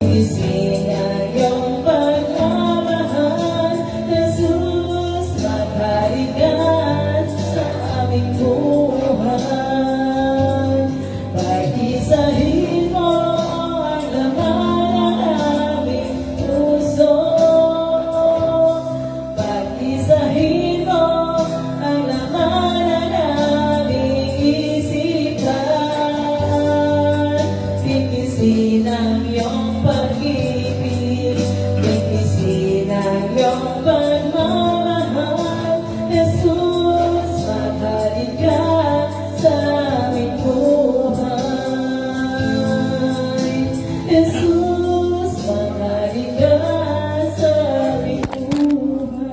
Ising ang iyong pagmamahal, Jesus, maghalikan sa aming buhay. Pag-isahin mo ang laman ng aming puso. Pag-isahin mo ang laman ng aming isipan. Tikisin ang iyong pag-ibig, tikisin ang iyong pagmamahal, Jesus, maghalik ka sa aming buhay. Jesus, maghalik ka sa aming buhay.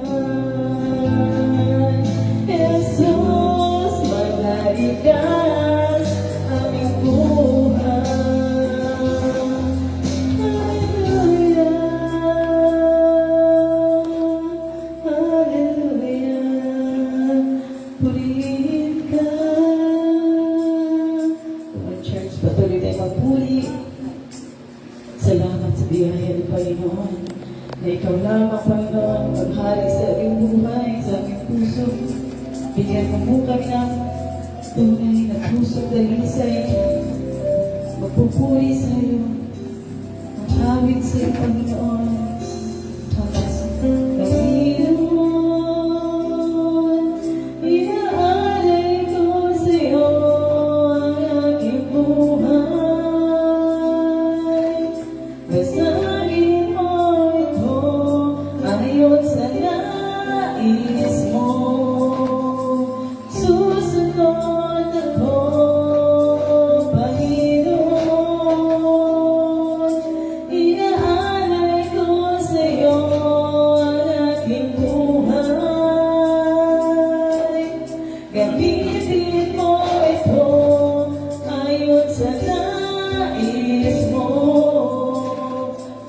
Jesus, maghalik ka sa aming buhay. Patuloy tayo magpuli. Salamat sa biyaya ng Panginoon na ikaw lamang, Panginoon, maghari sa aming buhay, sa aming puso. Bigyan mo po kami ng tunay na pusong dalisay. Magpupuri sa iyo. Maghawig sa iyo, Panginoon. Tapos, Panginoon, inaalay ko sa iyo ang aking buhay. Basagin mo ito ayon sa nais mo. Susunod ako, Panginoon. Inaalay ko sa iyo ang aking buhay. Gamitin mo ito ayon sa nais mo.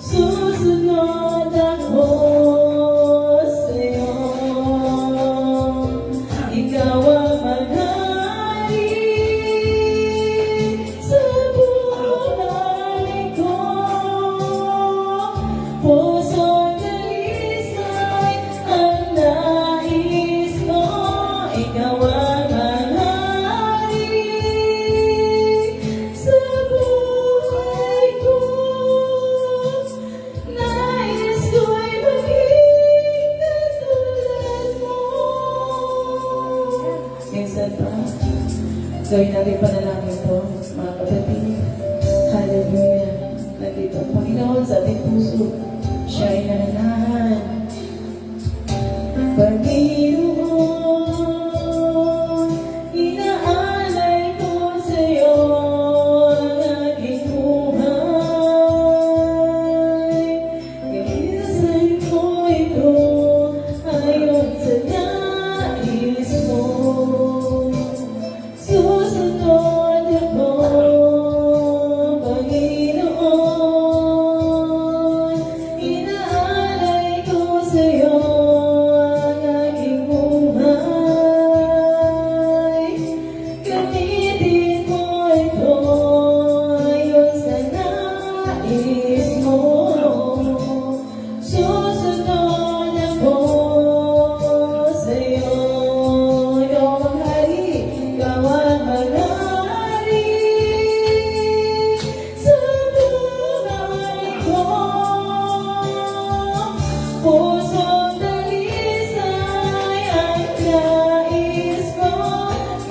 Susunod ako sa iyo. Ikaw ang maghari sa buhay ko. Pusong dalisay ang nais ko. Ikaw ang maghari sa buhay ko. Nais ko'y maging katulad mo. Minsan pa, gawin natin panalangin po, mga kapatid. Hallelujah. Nandito ang Panginoon sa ating puso. Siya ay nananahan. Panginoon, inaalay ko sa iyo ang aking buhay. Gamitin ko ito ayon sa nais mo. Susunod ako, Panginoon. Inaalay ko sa iyo ang aking buhay. Gamitin mo ito ayon sa nais mo. Susunod ako sa iyo. Ikaw ang maghari, ikaw ang maghari sa buhay ko. Pusong dalisay ang nais ko.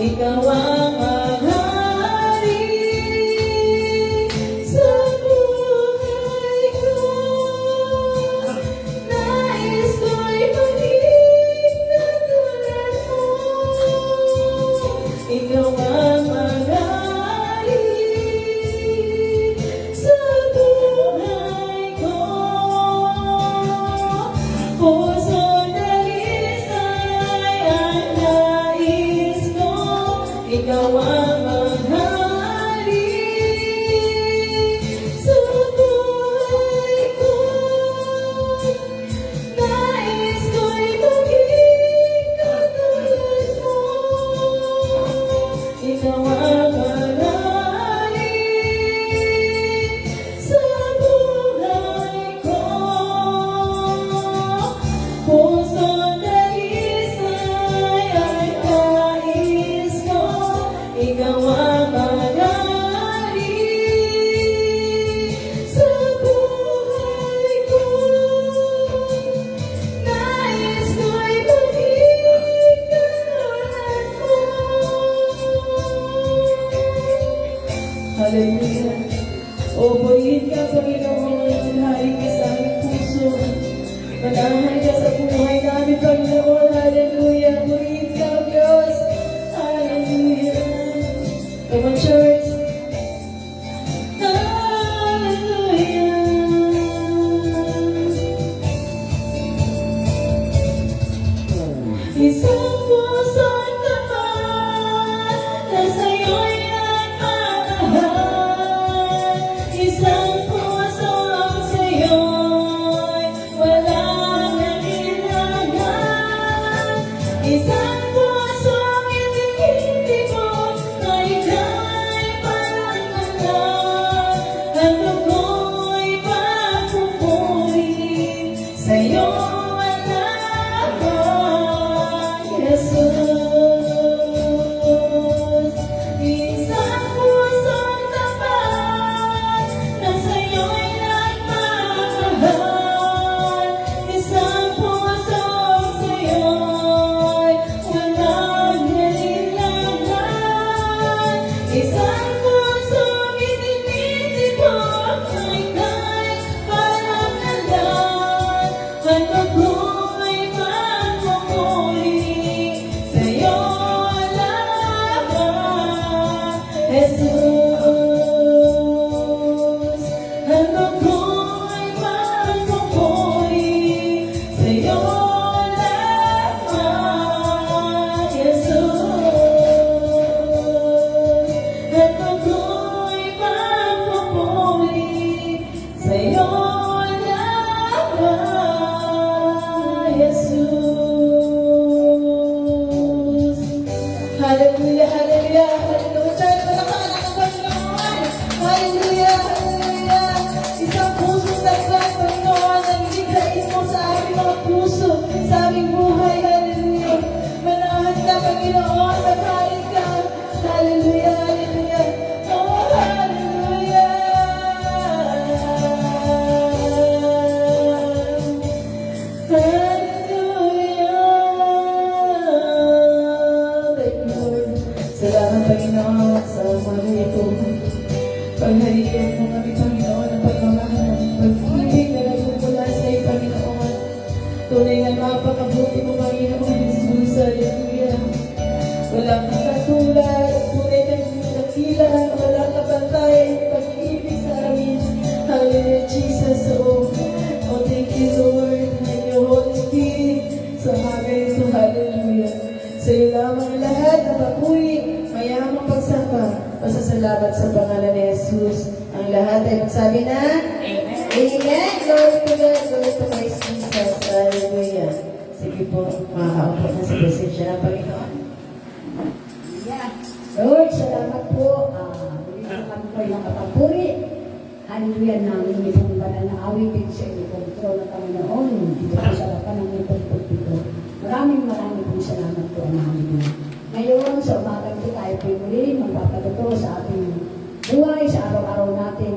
Ikaw ang maghari sa buhay ko. Purihin ka, Panginoon. Hari ka sa aming puso. Manahan ka sa buhay namin, Panginoon. Hallelujah. Purihin ka, O Diyos. Hallelujah. Come on, church. Isang pusong tapat na sa'yo'y nagmamahal. Isang pusong sa'yo'y walang alinlangan. Isang pusong itinitipon na ika'y parang ulan. Ang ako'y pagpupuri sa'yo. Hallelujah, hallelujah, hallelujah. Church, palakpakan ang Panginoon. Hallelujah, hallelujah. Isang pusong dagdag, Panginoon, ang ibigay mo sa aming mga puso, sa aming buhay. Hallelujah. Manahan ka, Panginoon, maghari ka. Hallelujah, hallelujah. Oh, hallelujah. Salamat, Panginoon, sa mga ito. Paghariyan mo kami, Panginoon, ang pagmamahal, pag-ibig na nagmumula sa iyo, Panginoon. Tunay na mapakabuti mo, Panginoon, Jesus. Hallelujah. Walang katulad, tunay na nakila, walang kapantay, pag-ibig sa amin. Hallelujah, Jesus. Oh, thank you, Lord, and your Holy Spirit. Sa mga ito, hallelujah. Sa iyo lamang lahat na papuri, mayamang pagsamba, pasasalamat sa pangalan ni Jesus. Ang lahat ay magsabi na, Amen. Amen. Glory to God, glory to Christ Jesus. Hallelujah. Sige po, makakaupo na sa presensya ng Panginoon. Lord, salamat po. Muli po kami kayo ng kapapuri. Hallelujah namin itong banal na awitin sa inyo pong trono ng Panginoon. Dito po sa lapan ng itong pagpito. Maraming pong salamat po ang hallelujah. Ngayon, sa umagang ito tayo po muli magpapatuto sa ating buhay, sa araw-araw natin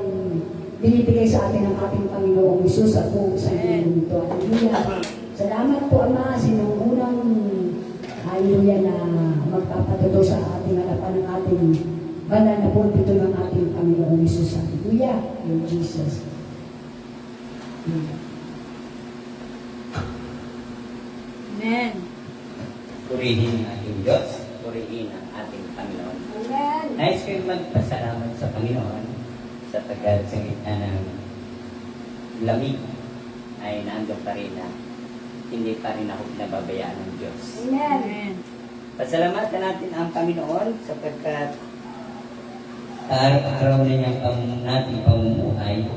binibigay sa atin ng ating Panginoong Isus at buong sa inyo nito. Hallelujah. Salamat po, Ama, sinuunang hallelujah na magpapatuto sa ating harapan ng ating banal na pulpito ng ating Panginoong Isus. Hallelujah. In Jesus. Amen. Purihin ang ating Diyos, purihin ang ating Panginoon. Amen. Nais ko magpasalamat sa Panginoon sapagkat sa gitna ng lamig ay naandun pa rin na hindi pa rin ako pinababayaan ng Diyos. Amen. Amen. Pasalamatan natin ang Panginoon sapagkat araw-araw na niyang nating pamumuhay,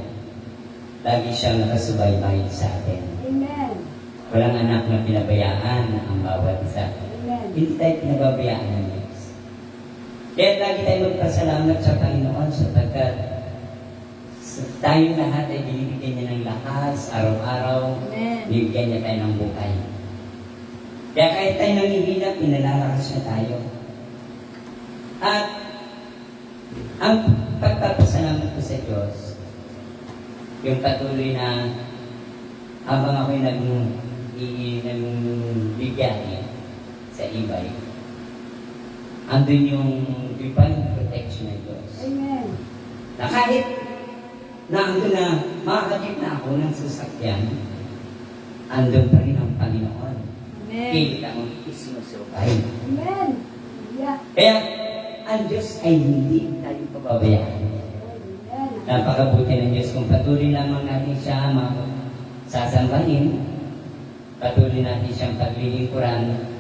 lagi siyang nakasubaybay sa atin. Amen. Walang anak na pinabayaan ang bawat isa. Amen. Hindi tayo pinababayaan ng Diyos. Kaya lagi tayo magpasalamat sa Panginoon sapagkat tayong lahat ay binibigyan niya ng lakas, araw-araw, Amen. binibigyan niya tayo ng buhay. Kaya kahit tayo nanghihirap, inalalakas niya tayo. At ang pagpapasalamat ko sa Diyos, yung patuloy na habang ako'y nagbigay sa ibay, andun yung divine protection ng Diyos. Amen. Na kahit na andun na makakagit na ako ng sasakyan, andun pa rin ang Panginoon. Amen. Pilit akong isinusukay. Amen. Yeah. Kaya, ang Diyos ay hindi tayo pababayaan. Amen. Napakabuti ng Diyos kung patuloy lamang natin siya sasambahin, patuloy natin siyang paglilingkuran,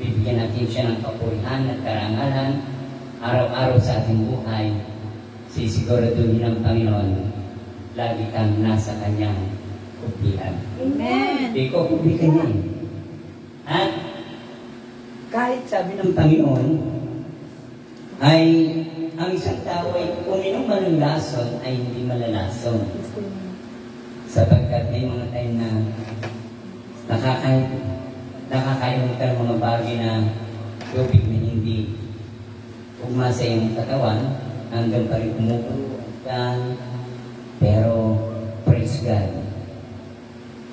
bibigyan natin siya ng kapurihan at karangalan, araw-araw sa ating buhay, sisiguraduhin ng Panginoon, lagi kang nasa kanyang kublihan. Amen. Hindi ko kublihan niya eh. At kahit sabi ng Panginoon, ay ang isang tao ay uminom man ng lason ay hindi malalason. Sapagkat may mga time na nakakainom ka ng mga bagay na tubig na hindi ugma sa iyong katawan, hanggang pa rin kumukulo ka, pero praise God.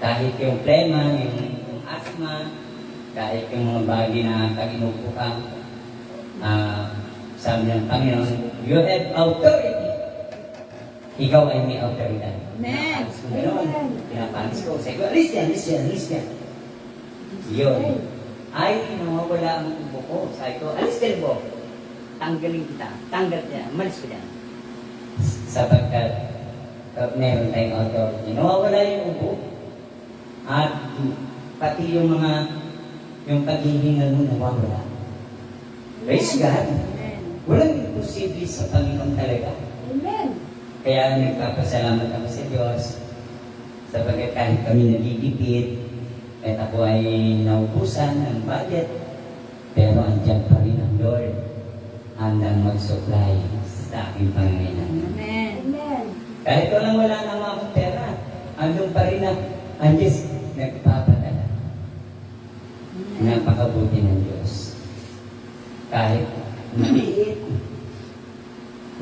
Kahit yung plema, yung asthma, kahit yung mga bagay na kaginupo ka, sabi ng Panginoon, you have authority. Ikaw ay may autoridad. Amen. Pinapalis ko gano'n. Pinapalis ko. Sabi ko, alis yan. Yun. Ay, nawawala ang ubo ko. Sabi ko, alis ka po. Tanggalin kita. Tanggal niya. Malis ko yan. Sapagkat meron tayong authority. Nawawala yung ubo. At pati yung paghihingal mo nawawala. Praise God. Walang imposible sa Panginoon talaga. Amen. Kaya nagpapasalamat ako sa Diyos sapagkat kahit kami nagigipit at ako ay naubusan ng budget, pero andyan pa rin ang Lord handang mag-supply sa aking pangangailangan. Amen. Amen. Kahit wala naman akong pera, andun pa rin ang Diyos nagpapadala. Napakabuti ng Diyos. Kahit maliit,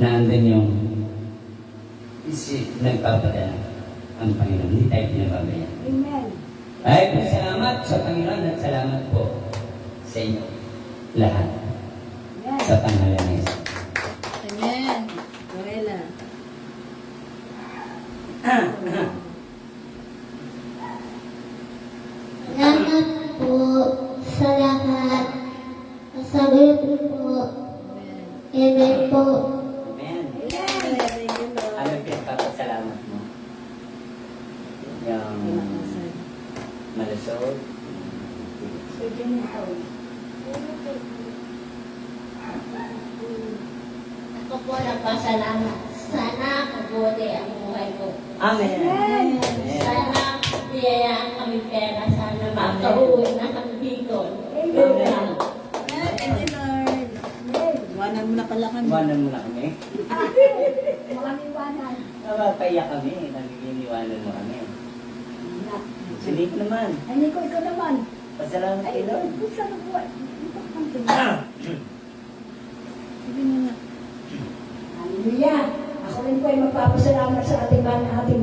na andun yung nagpapadala ang Panginoon. Hindi tayo pinababayaan. Amen. Ay po, salamat sa Panginoon at salamat po sa inyo lahat Amen. sa pangalan ni Jesus. Amen. Joella. Salamat po sa lahat. Sabi po, Amen po. Amen. Thank you, Lord. Ano pinagpapasalamat mo? Yung malusog. Pwede mo ito. Ako po nagpasalamat. Sana mabuti ang buhay ko. Amen. Amen. Sana biyayaan kami pera. Sana makauwi na kami dito. Amen. Thank you, Lord. Amen. Iwanan mo na pala kami. Iwanan mo na kami. Makamiwanan. Napapaiyak kami. Nagiginiwanan mo kami. Sige ko naman. Ay, Nico, ikaw naman. Pasalamat Ay, kay Lord. kung saan ang buwan? Sige mo na. Hallelujah. Ako rin po ay magpapasalamat sa ating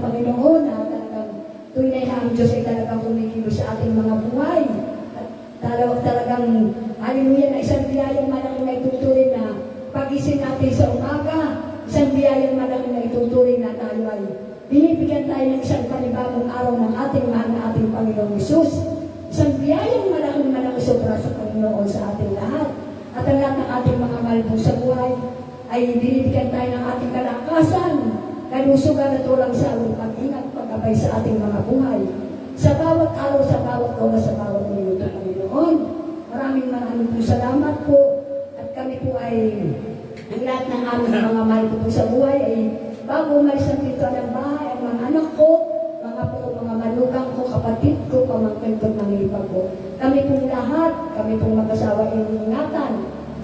Panginoon na talagang tunay na ang Diyos ay talagang kumikilos sa ating mga buhay. At talagang, hallelujah, na isang biyayang malaki na ituturing na pagising natin sa umaga, isang biyayang malaki na ituturing na tayo ay binibigyan tayo ng isang panibagong araw ng ating mahal na ating Panginoong Isus. Isang biyayang malaki sobra sa Panginoon sa ating lahat. At ang lahat ng ating mga mahal po sa buhay ay binibigyan tayo ng ating kalakasan, kalusugan at walang sawang pag-ingat, pagkabay sa ating mga buhay. Sa bawat araw, sa bawat oras, sa bawat minuto, Panginoon. Maraming po salamat po. At kami po ay, ang lahat ng aming mga mahal po sa buhay ay bago umalis ang dito ng bahay, ang mga anak ko, mga manugang ko, kapatid ko, pamangkin ko, manglipag ko. Kami pong lahat, kami pong mag-asawa ingatan.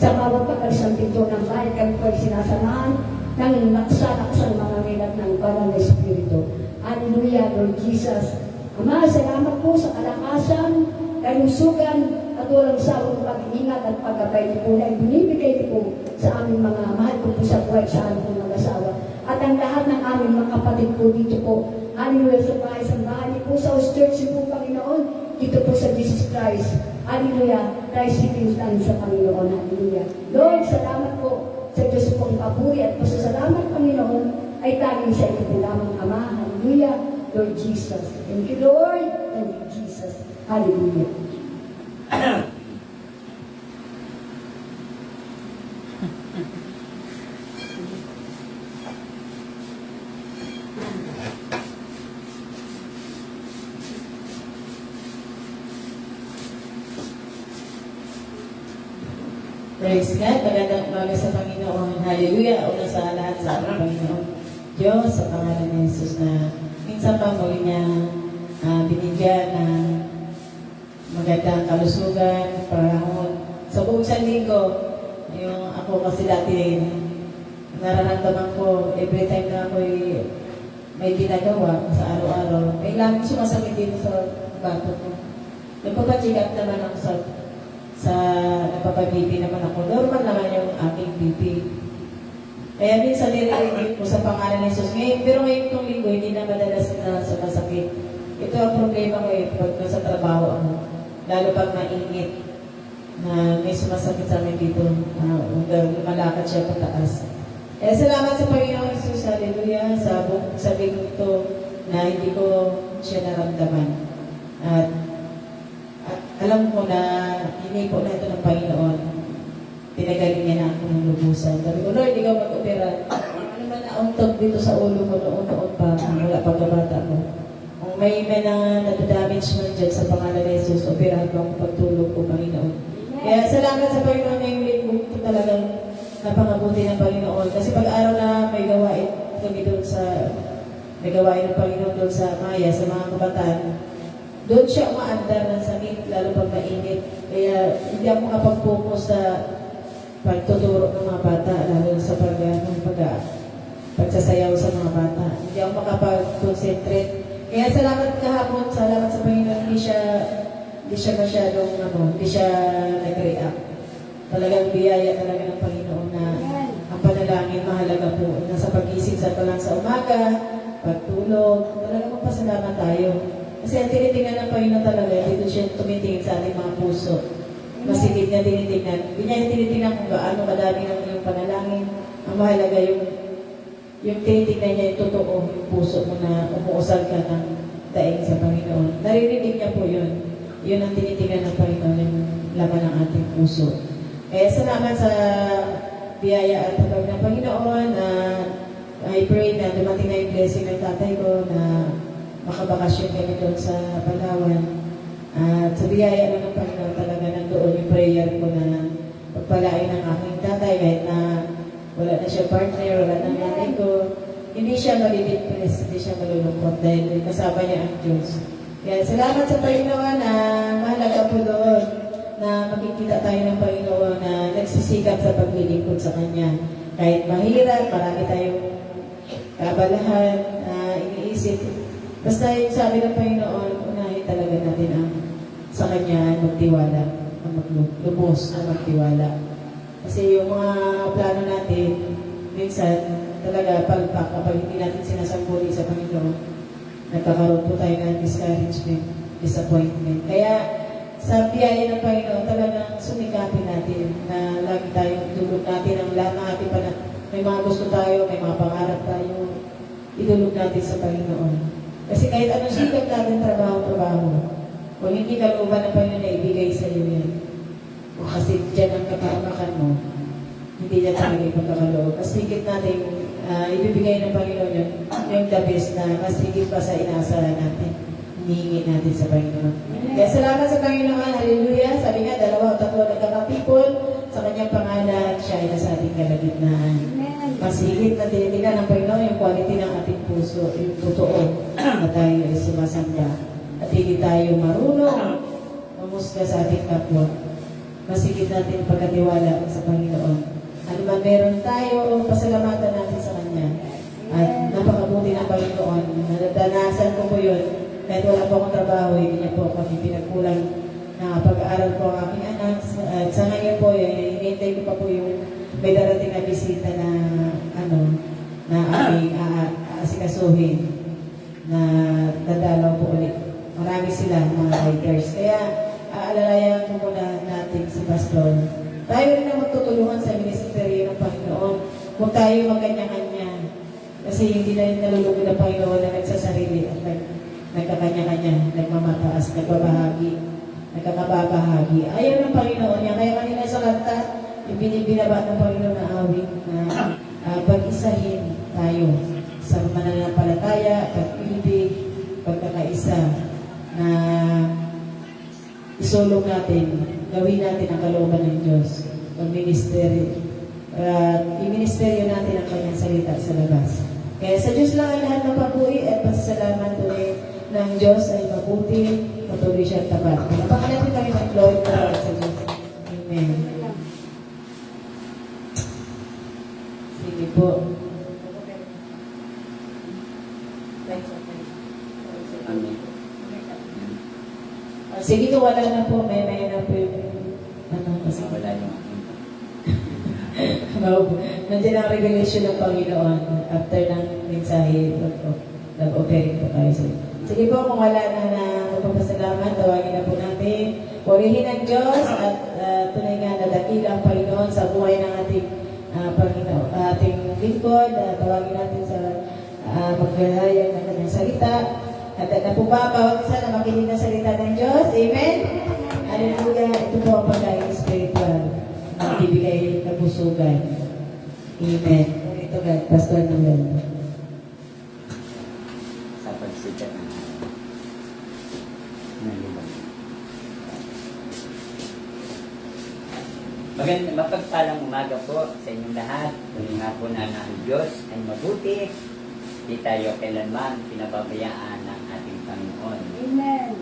Sa bawat pag-alis ang dito ng bahay, kami po ay sinasamahan ng naksa-naksang mga milat ng Banal na Espiritu. Hallelujah, Lord Jesus. Ama, salamat po sa kalakasan, kalusugan, at walang sawang pag-iingat at pag-abay niyo po na ibinibigay niyo po sa aming mga mahal ko po sa buhay sa aming mag-asawa. At ang lahat ng aming mga kapatid po dito po, hallelujah, sa bahay niyo po sa House Church niyo po, Panginoon, dito po sa Jesus Christ. Hallelujah, Christ City tayo sa Panginoon. Hallelujah. Lord, salamat po sa Diyos pong papuri at pasasalamat, Panginoon, ay tanging sa ito lamang Ama. Hallelujah. Lord Jesus. Thank you, Lord. Thank you, Jesus. Hallelujah. Praise God, magandang umaga sa Panginoon. Hallelujah. Una sa lahat sa ating Panginoon Diyos, sa pangalan ni Jesus na minsan pa muli niya binigyan ng magandang kalusugan, parahon. Sa buong isang linggo, yung ako kasi dati nararamdaman ko every time na ako'y may ginagawa sa araw-araw, may laging sumasakit dito sa bato ko. Nagpapacheck up naman ako sa napapag-BP naman ako. Normal naman yung aking BP. Kaya minsan nire-review ko sa pangalan ni Jesus. Ngayon, pero ngayon itong linggo, hindi na madalas na sumasakit. Ito ang problema ko pag nasa trabaho ako. Lalo pag mainit na may sumasakit sa amin dito. Lumalakad siya pataas. Kaya salamat sa Panginoon Jesus. Hallelujah. Sa linggo ito na hindi ko siya naramdaman. At alam ko na hinipo na ito ng Panginoon. Pinagaling niya na ako ng lubusan. Sabi ko, Lord, ikaw mag-opera. Ano man nauntog dito sa ulo ko noon pa, wala pagkabata ko. Kung may na nadadamage mo dyan sa pangalan ni Jesus, operahan ko ang pagtulog ko, Panginoon. Kaya salamat sa Panginoon ngayong linggo. Ito talagang napakabuti ng Panginoon. Kasi pag-araw na may gawain kami doon may gawain ng Panginoon doon sa Maya, sa mga kabataan, doon siya umaandar ng sakit, lalo pag mainit. Kaya hindi ako makapag-focus sa pagtuturo ng mga bata, lalo sa pagsasayaw sa mga bata. Hindi ako makapag-concentrate. Kaya salamat kahapon, salamat sa Panginoon, hindi siya masyadong, hindi siya nag-react. Talagang biyaya talaga ng Panginoon na ang panalangin mahalaga po. Nasa pag-isip sa talang sa umaga, pagtulog, talagang magpasalamat tayo. Kasi ang tinitingnan ng Panginoon talaga, dito siya tumitingin sa ating mga puso. Masigit niya tinitingnan. Hindi niya tinitingnan kung gaano kadami ng iyong panalangin. Ang mahalaga yung tinitingnan niya yung totoo, yung puso mo na umuusal ka ng daing sa Panginoon. Naririnig niya po yun. Yun ang tinitingnan ng Panginoon, yung laman ng ating puso. Kaya salamat sa biyaya at tabag ng Panginoon. I pray na dumating na yung blessing ng tatay ko na makabakasyon kami doon sa Palawan. At sa biyaya lang ng Panginoon talaga nandoon yung prayer ko na pagpalain ng aking tatay kahit na wala na siya partner, wala na nanay ko. Hindi siya malidepress, hindi siya malulungkot dahil kasama niya ang Diyos. Kaya salamat sa Panginoon na mahalaga po doon na makikita tayo ng Panginoon na nagsisikap sa paglilingkod sa Kanya. Kahit mahirap, marami tayong kabalahan na iniisip. Basta yung sabi ng Panginoon, unahin talaga natin sa Kanya magtiwala, maglubos na magtiwala. Kasi yung mga plano natin, minsan talaga palpak kapag hindi natin sinasambuli sa Panginoon, nagkakaroon po tayo ng discouragement, disappointment. Kaya sa biyaya ng Panginoon, talagang sumikapin natin na lagi tayong idulog natin ang lahat ng ating may mga gusto tayo, may mga pangarap tayo, idulog natin sa Panginoon. Kasi kahit anong sikap natin trabaho, kung hindi ka luban ng Panginoon na ibigay sa iyo yan, o kasi dyan ang kapahamakan mo, hindi niya talaga ipagkakaloob. Mas higit natin ibibigay ng Panginoon yun, yung the best na mas higit pa sa inaasahan natin. Hinihingi natin sa Panginoon. Kaya salamat sa Panginoon. Hallelujah. Sabi nga, 2 o 3 nagkakatipon sa kanyang pangalan, siya ay nasa ating kalagitnaan. Mas higit na tinitingnan ng Panginoon yung quality ng ating puso, yung totoo na tayo ay sumasamba. At hindi tayo marunong mamusga sa ating kapwa. Mas higit natin pagkatiwala sa Panginoon. Ano man meron tayo, pasalamatan natin sa Kanya. At napakabuti ng Panginoon. Nadanasan ko po yun. Kahit wala po akong trabaho, hindi niya po kami pinagkulang na pag-aaral po ang aking anak. At sa ngayon po, hinihintay ko pa po yung may darating na bisita na na aming asikasuhin na dadalaw po ulit. Marami sila, mga riders. Kaya aalalayan po muna natin si Pastor. Tayo rin na magtutulungan sa ministeryo ng Panginoon. Kung tayo magkanya-kanya, Kasi hindi na nalulugod ang Panginoon na nagsasarili at nagkakanya-kanya, nagmamataas, nagbabahagi, nagkakababahagi. Ayaw ng Panginoon niya. Kaya kanina sa kanta, yung binibinaba ng Panginoon na awit na pag-isahin tayo sa mananampalataya, pag-ibig, pagkakaisa na isulong natin, gawin natin ang kalooban ng Diyos. Pag-ministeryo, i-ministeryo natin ang kanyang salita sa labas. Kaya sa Diyos lang ang lahat ng papuri at pasasalamat tuloy ng Diyos ay mabuti, patuloy siyang tapat. Napakan natin kami ng glory para sa Diyos. Amen. Sige po. Amen. Sige to, wala na po. May na po yung kasi Wala yung nandiyan ang revelation ng Panginoon after ng mensahe ng offering po tayo. Sige po, kung wala na magpapasalamat, tawagin na po natin. Purihin ang Diyos at tunay nga na dakila ang Panginoon sa buhay ng ating Panginoon, ating lingkod. Tawagin natin sa paglalaya ng kanyang salita. At napubabawag isa na makinig ng salita ng Diyos. Amen? Hallelujah. Ito po ang pagkain spiritual na bibigay kabusugan. Amen. Ito God, Pastor Noel. sa pagsikat ng libang. Magandang mapagpalang umaga po sa inyong lahat. Tuloy nga po na ang Diyos ay mabuti. Di tayo kailanman pinababayaan ng ating Panginoon. Amen.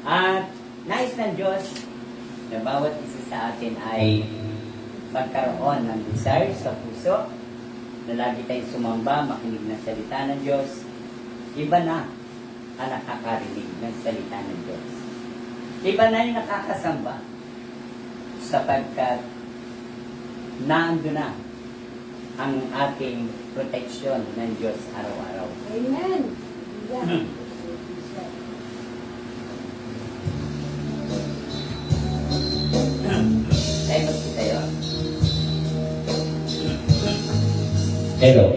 At nais ng Diyos na bawat isa sa atin ay magkaroon ng desire sa puso na lagi tayong sumamba, makinig ng salita ng Diyos. Iba na ang nakakarinig ng salita ng Diyos. Iba na yung nakakasamba sapagkat naando na ang ating proteksyon ng Diyos araw-araw. Amen. Yeah. Tayo magsi tayo. Hello.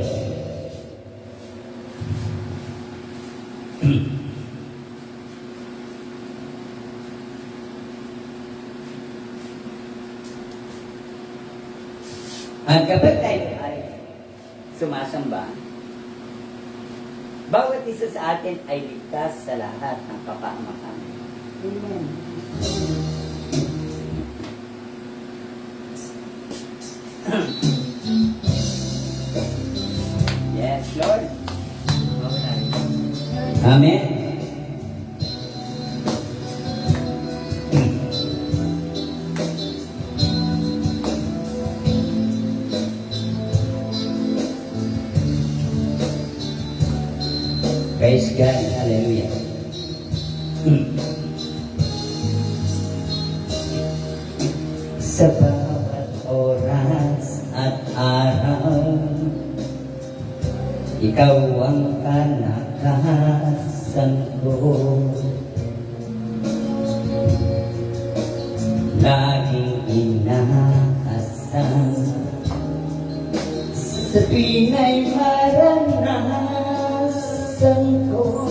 At kapag tayo ay sumasamba, bawat isa sa atin ay ligtas sa lahat ng kapahamakan. Amen. Yes, Lord. Amen. Praise God. Hallelujah. Sa bawat oras at araw, ikaw ang kalakasan ko. Laging inaasam sa pinay maranasan ko.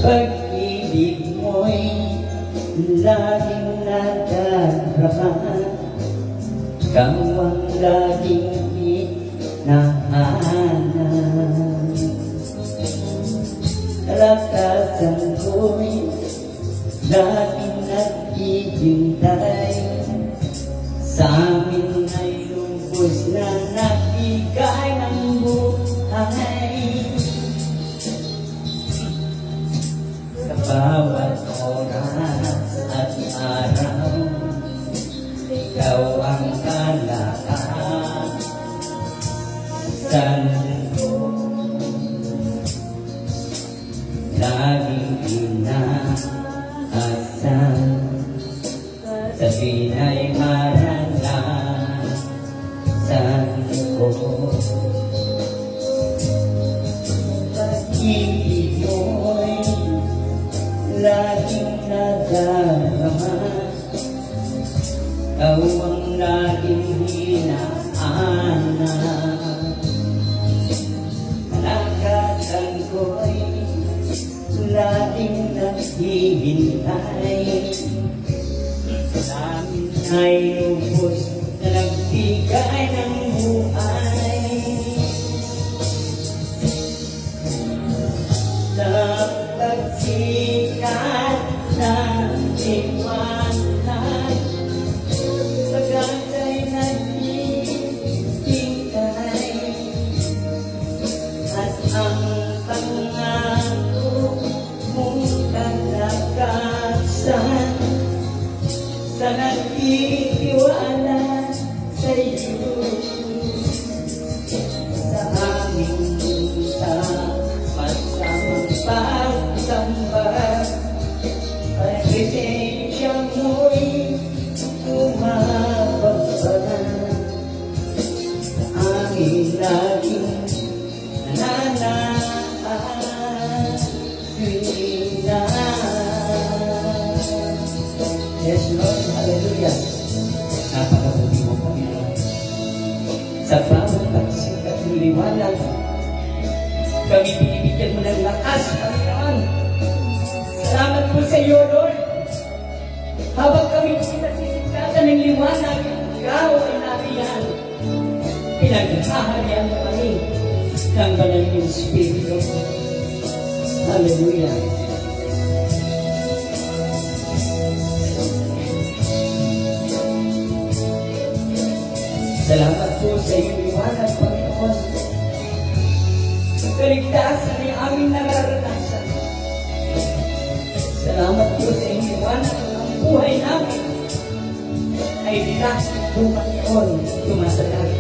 Pag-ibig mo'y laging nadarama, ikaw ang laging hinahanap. Kalakasan ko'y laging naghihintay, sa amin ay lubos na nagbigay ng buhay. Sa bawat oras at araw, ikaw ang kalakasan ko. Laging inaasahan sa pinay maranasan ko. Pag-ibig mo'y masamang pagsamba at presensya mo'y tumabagbagan sa aming laging nananahina. Yes, Lord, hallelujah. Napakabuti mo, Panginoon. Sa bawat pagsikat ng liwanag, kami binibigyan mo ng lakas, Panginoon. Salamat po sa iyo, Lord. Habang kami pinagsisikatan ng liwanag, ikaw ay nariyan. Pinaghaharian mo kami ng banal ng Espiritu. Hallelujah. Salamat po sa iyong liwanag, Panginoon. Kaligtasan ay aming nararanasan. Salamat po sa iyong liwanag ng buhay namin ay lahat po, Panginoon, tumasalag.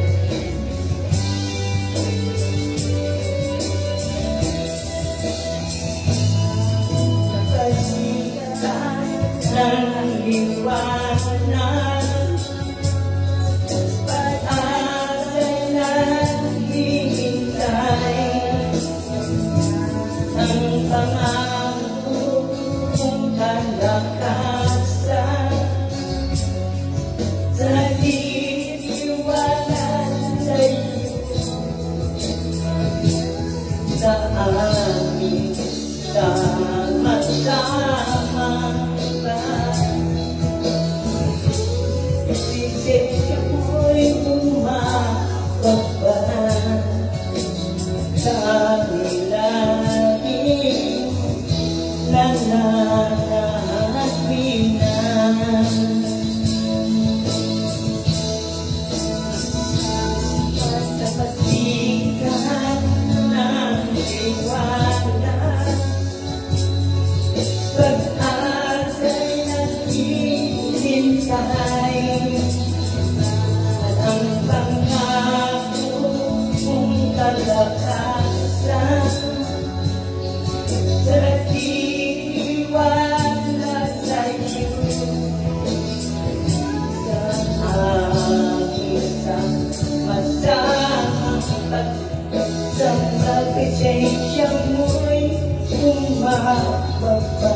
Nakasikat ng liwanag, pangako kong kalakasan sa titiwanan sa iyo sa aming sama-sama ba isisya mo'y bumababa sa aming laging nananahina. Sa pasikat ng liwanag, pag-asa'y naghihintay at ang pangako mong kalakasan sa tiwala sa iyo sa aking sama-samang pagsamang presensya mo'y bumababa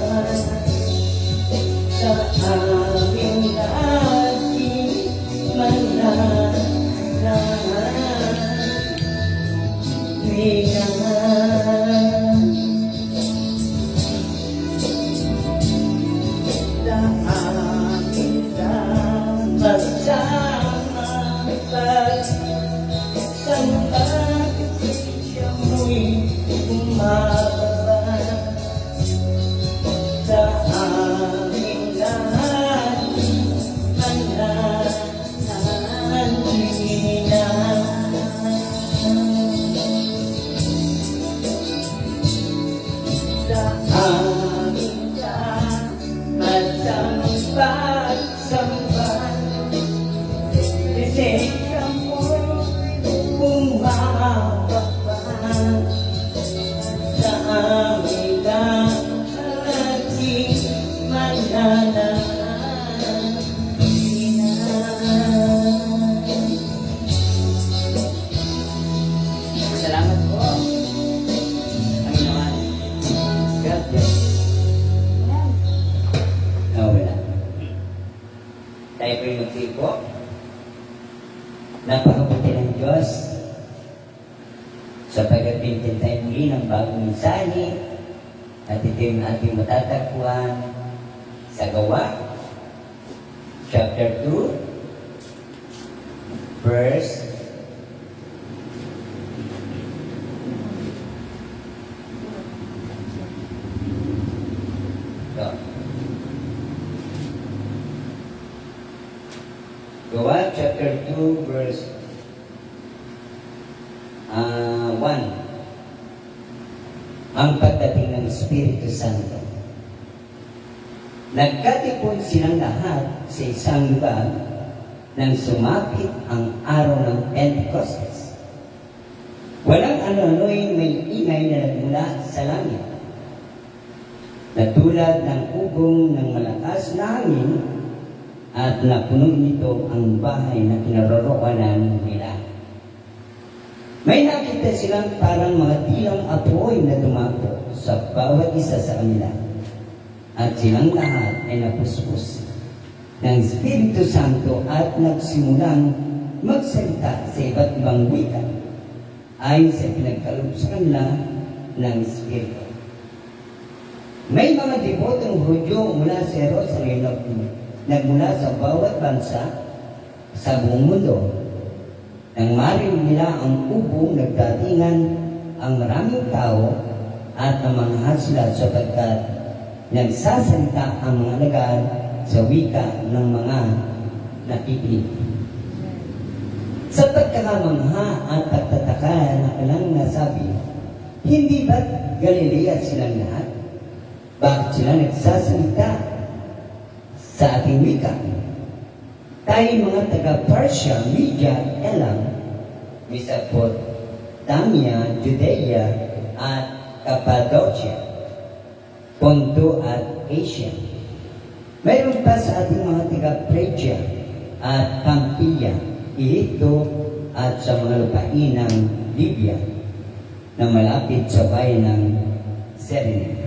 sa aming laging mananahina. Bersama bersama Syamui Umababa sa aming lahat mananahina. Sa aming sama-samang pagsamba presensya mo'y bumababa sa aming laging mananahina. Salamat po, Panginoon. God bless. Wala. Tayo po'y magsipo. Napakabuti ng Diyos sapagkat bintin tayo muli ng bagong mensahe at ito yung ating matatagpuan sa Gawa chapter 2 verse 2 verse 1. Ang pagdating ng Espiritu Santo. Nagkatipon silang lahat sa isang lugar nang sumapit ang araw ng Pentecostes. Walang ano-ano'y may ingay na nagmula sa langit. Natulad ng ubong ng malakas na hangin at napuno nito ang bahay na kinaroroonan nila. May nakita silang parang mga tilang apoy na dumapo sa bawat isa sa kanila. At silang lahat ay napuspos ng Espiritu Santo at nagsimulang magsalita sa iba't ibang wika ayon sa pinagkaloob sa kanila ng Espiritu. May mga debotong Hudyo mula sa Jerusalem na nagmula sa bawat bansa sa buong mundo. Nang marinig nila ang ubong nagdatingan ang maraming tao at namangha sila sapagkat nagsasalita ang mga alagad sa wika ng mga nakikinig. Sa pagkakamangha at pagtataka na kanilang nasabi, hindi ba Galilea silang lahat? Bakit sila nagsasalita sa ating wika? Tayo mga taga-Persia, Media, Elam, Mesopotamia, Judea, at Cappadocia, Ponto at Asia. Mayroon pa sa ating mga taga-Phrygia at Pamphylia, Egypto at sa mga lupain ng Libya na malapit sa bayan ng Cyrene.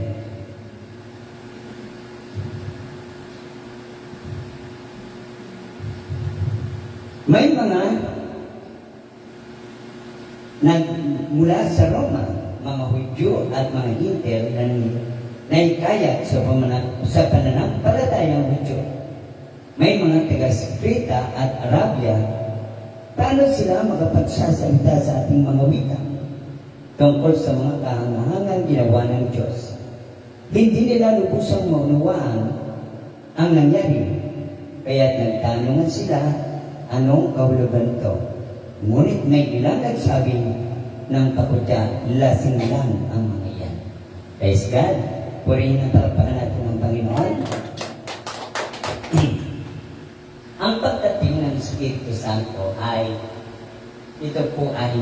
May mga mula sa Roma, mga Hudyo at mga Hintil na naikayat sa pananampalatayang Hudyo. May mga taga-Kreta at Arabia. Paano sila makapagsasalita sa ating mga wika tungkol sa mga kahangahangang ginawa ng Diyos? Hindi nila lubusang maunawaan ang nangyari, kaya't nagtanungan sila, anong kahulugan ito? Ngunit may ilang nagsabi ng pakutya, lasing lang ang mga iyan. Praise God. Purihin ang talapakan natin ng Panginoon. Ang pagdating ng Espiritu Santo ay, ito po ay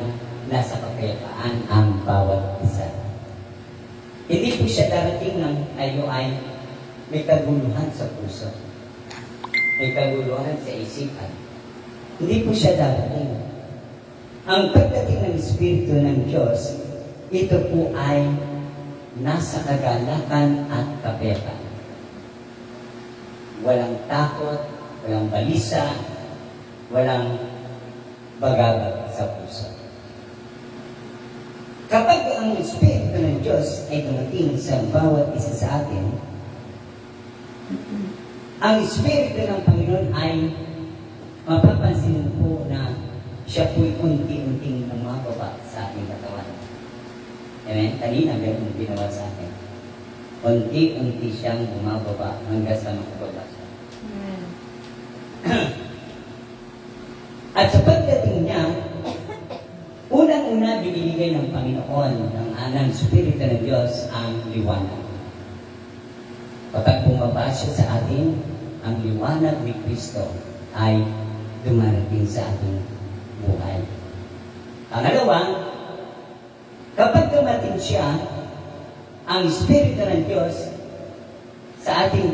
nasa kapayapaan ang bawat isa. Hindi po siya darating ng tayo ay may kaguluhan sa puso. May kaguluhan sa isipan. Hindi po siya darating. Ang pagdating ng Espiritu ng Diyos, ito po ay nasa kagalakan at kapayapaan. Walang takot, walang balisa, walang bagabag sa puso. Kapag ang Espiritu ng Diyos ay dumating sa bawat isa sa atin, ang Espiritu ng Panginoon ay mapapansin po na siya po'y unti-unting bumababa sa ating katawan. Amen? Kanina meron ginawa sa akin. Unti-unti siyang bumababa hanggang sa makababa siya. At sa pagdating niya, unang-una binibigay ng Panginoon ng Espiritu ng Diyos ang liwanag. Kapag bumaba siya sa atin, ang liwanag ni Kristo ay dumarating sa ating buhay. Pangalawa, kapag dumating siya, ang Espiritu ng Diyos sa ating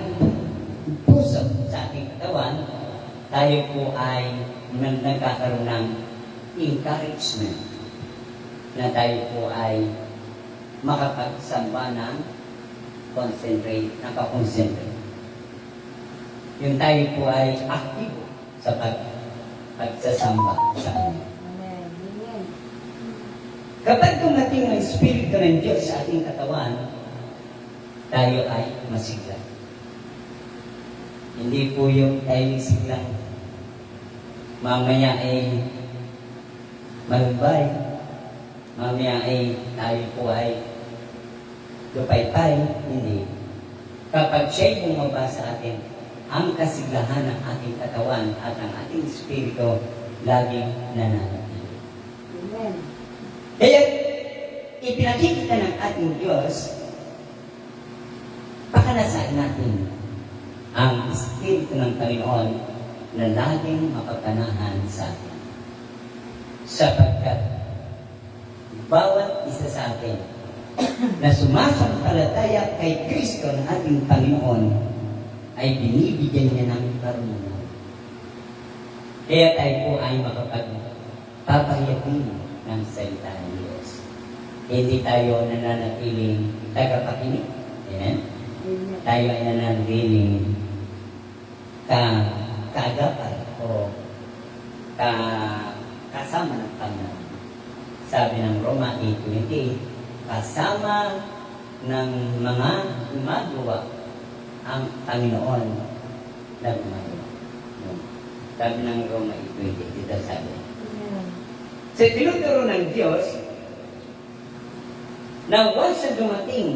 puso, sa ating katawan, tayo po ay nagkakaroon ng encouragement na tayo po ay makapagsamba ng nakakonsentrate. Yung tayo po ay aktibo sa pagsasamba sa Kanya. Kapag dumating ang Espiritu ng Diyos sa ating katawan, tayo ay masigla. Hindi po yung tayo sigla. Mamaya ay malubay. Mamaya ay tayo po ay lupay-pay. Hindi. Kapag siya'y bumaba sa atin, ang kasiglahan ng ating katawan at ang ating espiritu laging nananatili. Amen. Kaya ipinakikita ng ating Diyos, pakanasain natin ang Espiritu ng Panginoon na laging mapapanahan sa atin. Sapagkat bawat isa sa atin na sumasampalataya kay Kristo na ating Panginoon ay binibigyan niya ng karunungan. Kaya tayo po ay makapagpapahiyatin ng salita ng Diyos. Hindi tayo nananatiling tagapakinig. Amen? Tayo ay nananatiling kaagapay o kasama ng Panginoon. Sabi ng Roma 8:28, kasama ng mga gumagawa ang Panginoon na gumagawa. Sabi ng Roma 8:28, dito sabi. So, tinuturo ng Diyos na once na dumating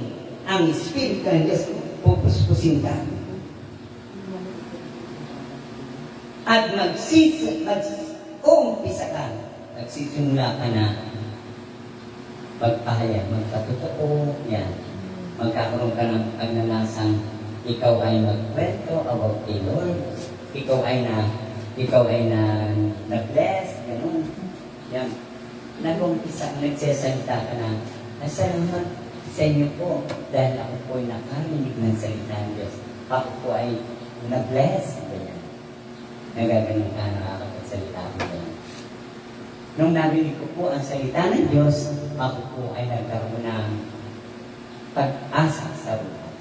ang Espiritu ng Diyos, pupuspusin ka. At mag-umpisa ka. Magsisimula ka na magpahayag, magpatotoo, yan. Magkakaroon ka ng pagnanasang ikaw ay magkwento about the Lord. Ikaw ay na-bless, gano'n. Yan. Nag-umpisa, nagsasalita ka na, salamat sa inyo po dahil ako po ay nakarinig ng salita ng Diyos. Ako po ay na-bless. Ganyan. Nagaganon ka, nakakapagsalita ko ganyan. Nung narinig ko po ang salita ng Diyos, ako po ay nagkaroon ng pag-asa sa buhay.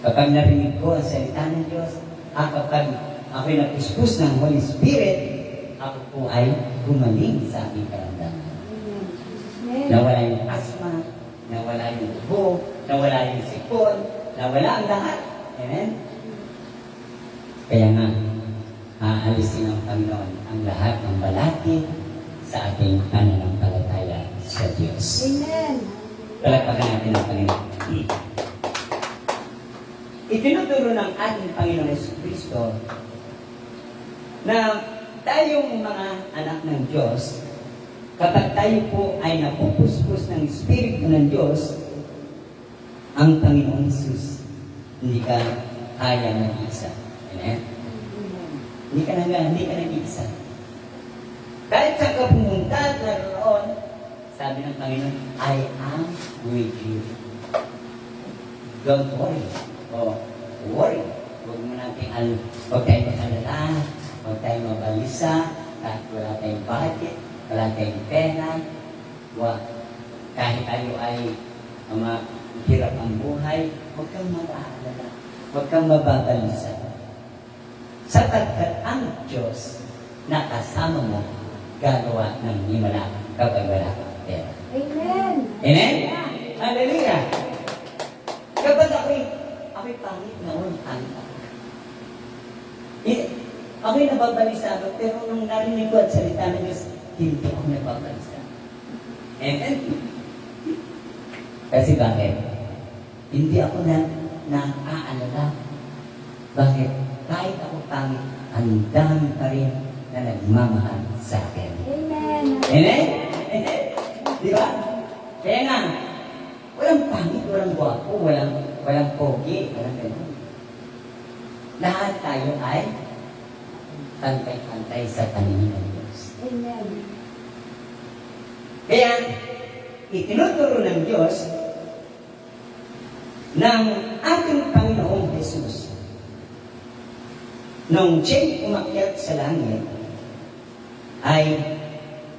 Kapag narinig ko ang salita ng Diyos, kapag ako'y napuspos ng Holy Spirit, ako po ay gumaling sa aking karamdaman. Nawala yung asma, nawala yung ubo, nawala yung sipon, nawala ang lahat. Amen? Kaya nga, aalisin ng Panginoon ang lahat ng balakid sa ating pananampalataya sa Diyos. Amen. Palagpakan natin ang Panginoon. Itinuturo ng ating Panginoon Jesucristo na tayong mga anak ng Diyos, kapag tayo po ay napupuspos ng Espiritu ng Diyos, ang Panginoon Jesus, hindi ka kaya nag-isa. Amen? Hindi ka nag-isa. Kahit sa ka pumunta at naroon, sabi ng Panginoon, I am with you. Don't worry. Worry. Huwag tayong mag-alala, huwag tayong mabalisa, kahit wala tayong budget, wala tayong pera, kahit tayo ay hirap ang buhay, huwag kang mag-aalala, huwag kang mababalisa. Sapagkat ang Diyos na kasama mo, gagawa ng himala kapag wala kang pera. Amen. Amen? Hallelujah! Kapag ako'y pangit noon, pangit ako. Ako'y nababalisa, pero nung narinig ko at salita ng Diyos, hindi ako nababalisa. Amen? Kasi bakit? Hindi ako na-aalala. Bakit? Kahit ako pangit, ang dami pa rin na nagmamahal sa akin. Amen. Amen? Amen? Di ba? Kaya nga, walang pangit, walang gwapo, walang pogi, walang ganun. Lahat tayo ay pantay-pantay sa paningin ng Diyos. Amen. Kaya, itinuturo ng Diyos ng ating Panginoong Jesus nung siya'y umakyat sa langit, ay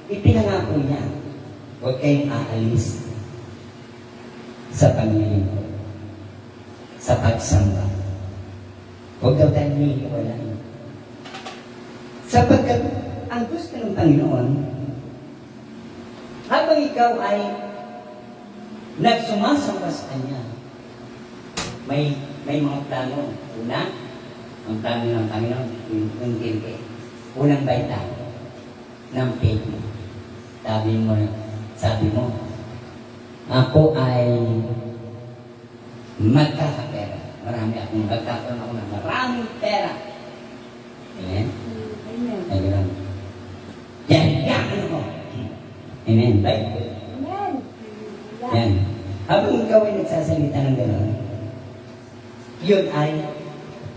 ipinangako niya, huwag kayong aalis sa paglilingkod, sa pagsamba. Huwag daw tayong hihiwalay. Sapagkat ang gusto ng Panginoon, habang ikaw ay nagsumasamba sa Kanya, may mga plano. Una, ang plano ng Panginoon, yung tinte. Unang baita ng faith mo. Sabi mo, ako ay magkakapera. Magkakaroon ako ng maraming pera. Amen? Amen. Ayun. Yan ako. Amen. Right? Amen. Yan. Habang ikaw ay nagsasalita ng gano'n, yun ay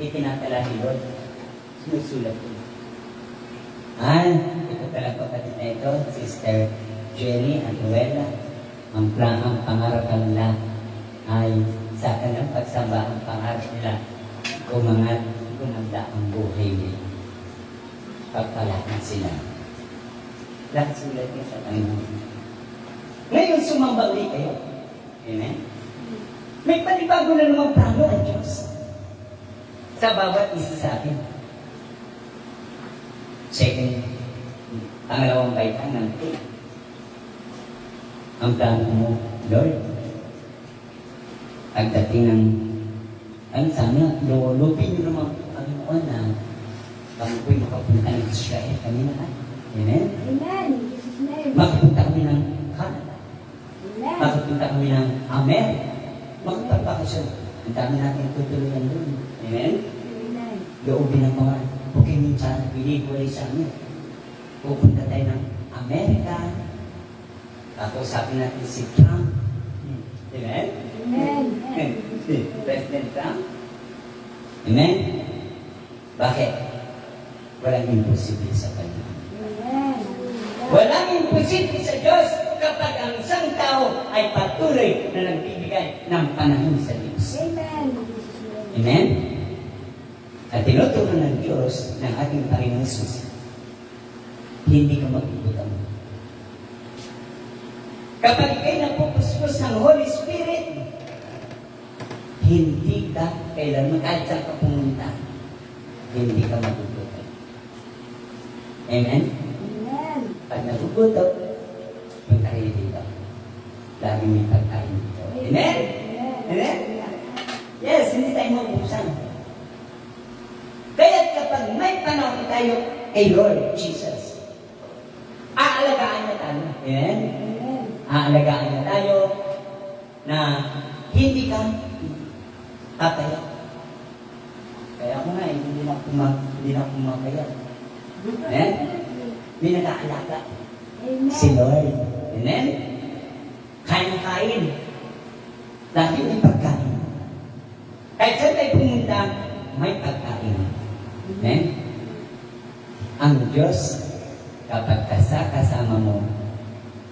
itinatala ni Lord. Sinusulat ko. Ito pala kapatid na ito, Sister Jenny at Noela, ang pangarap nila ay sa kanilang pagsamba ang pangarap nila gumanda ang buhay nila. Pagpalakan sila. Lahat sulat niya sa Panginoon. Ngayon, sumambali kayo. Amen? May panibago na namang plano ang Diyos sa bawat isa sa atin. Second, pangalawang baitang ng faith. Ang plano mo, Lord, pagdating ng sana, lupin nyo naman Panginoon na kami po'y makapunta ng Israel kami na. Amen? Amen. In Jesus' name. Makapunta kami ng Canada. Amen. Makapunta kami ng Amerika. Magpapakasyon. Ang dami natin tutuluyan doon. Amen? Amen. Loobin ng mga okay minsan binibulay sa amin. Pupunta tayo ng Amerika. Kakusapin natin si Trump. Amen? Amen. Si President Trump. Amen? Bakit? Walang imposible sa Kanya. Amen. Walang imposible sa Diyos kapag ang isang tao ay patuloy na nagbibigay ng panahon sa Diyos. Amen. In Jesus' name. Amen? At tinuturo ng Diyos ng ating Panginoon Jesus, hindi ka mag-ibutang. Kapag ikay napupuspos ng Holy Spirit, hindi ka kailanman, kahit saan ka pumunta, hindi ka magugutom. Amen? Amen. Pag nagugutom, punta kayo dito. Lagi may pagkain dito. Amen? Amen? Yes, hindi tayo mabuksan. Kaya kapag may panahon tayo kay Lord Jesus, aalagaan niya tayo. Amen? Amen. Aalagaan niya tayo na hindi ka tataya. Kaya ako nga, hindi na kumakaya. Amen? May nag-aalaga. Amen. Si Lord. Amen? Kain. Lagi may pagkain. Kahit saan tayo pumunta, may pagkain. Amen? Ang Diyos, kapag kasama mo,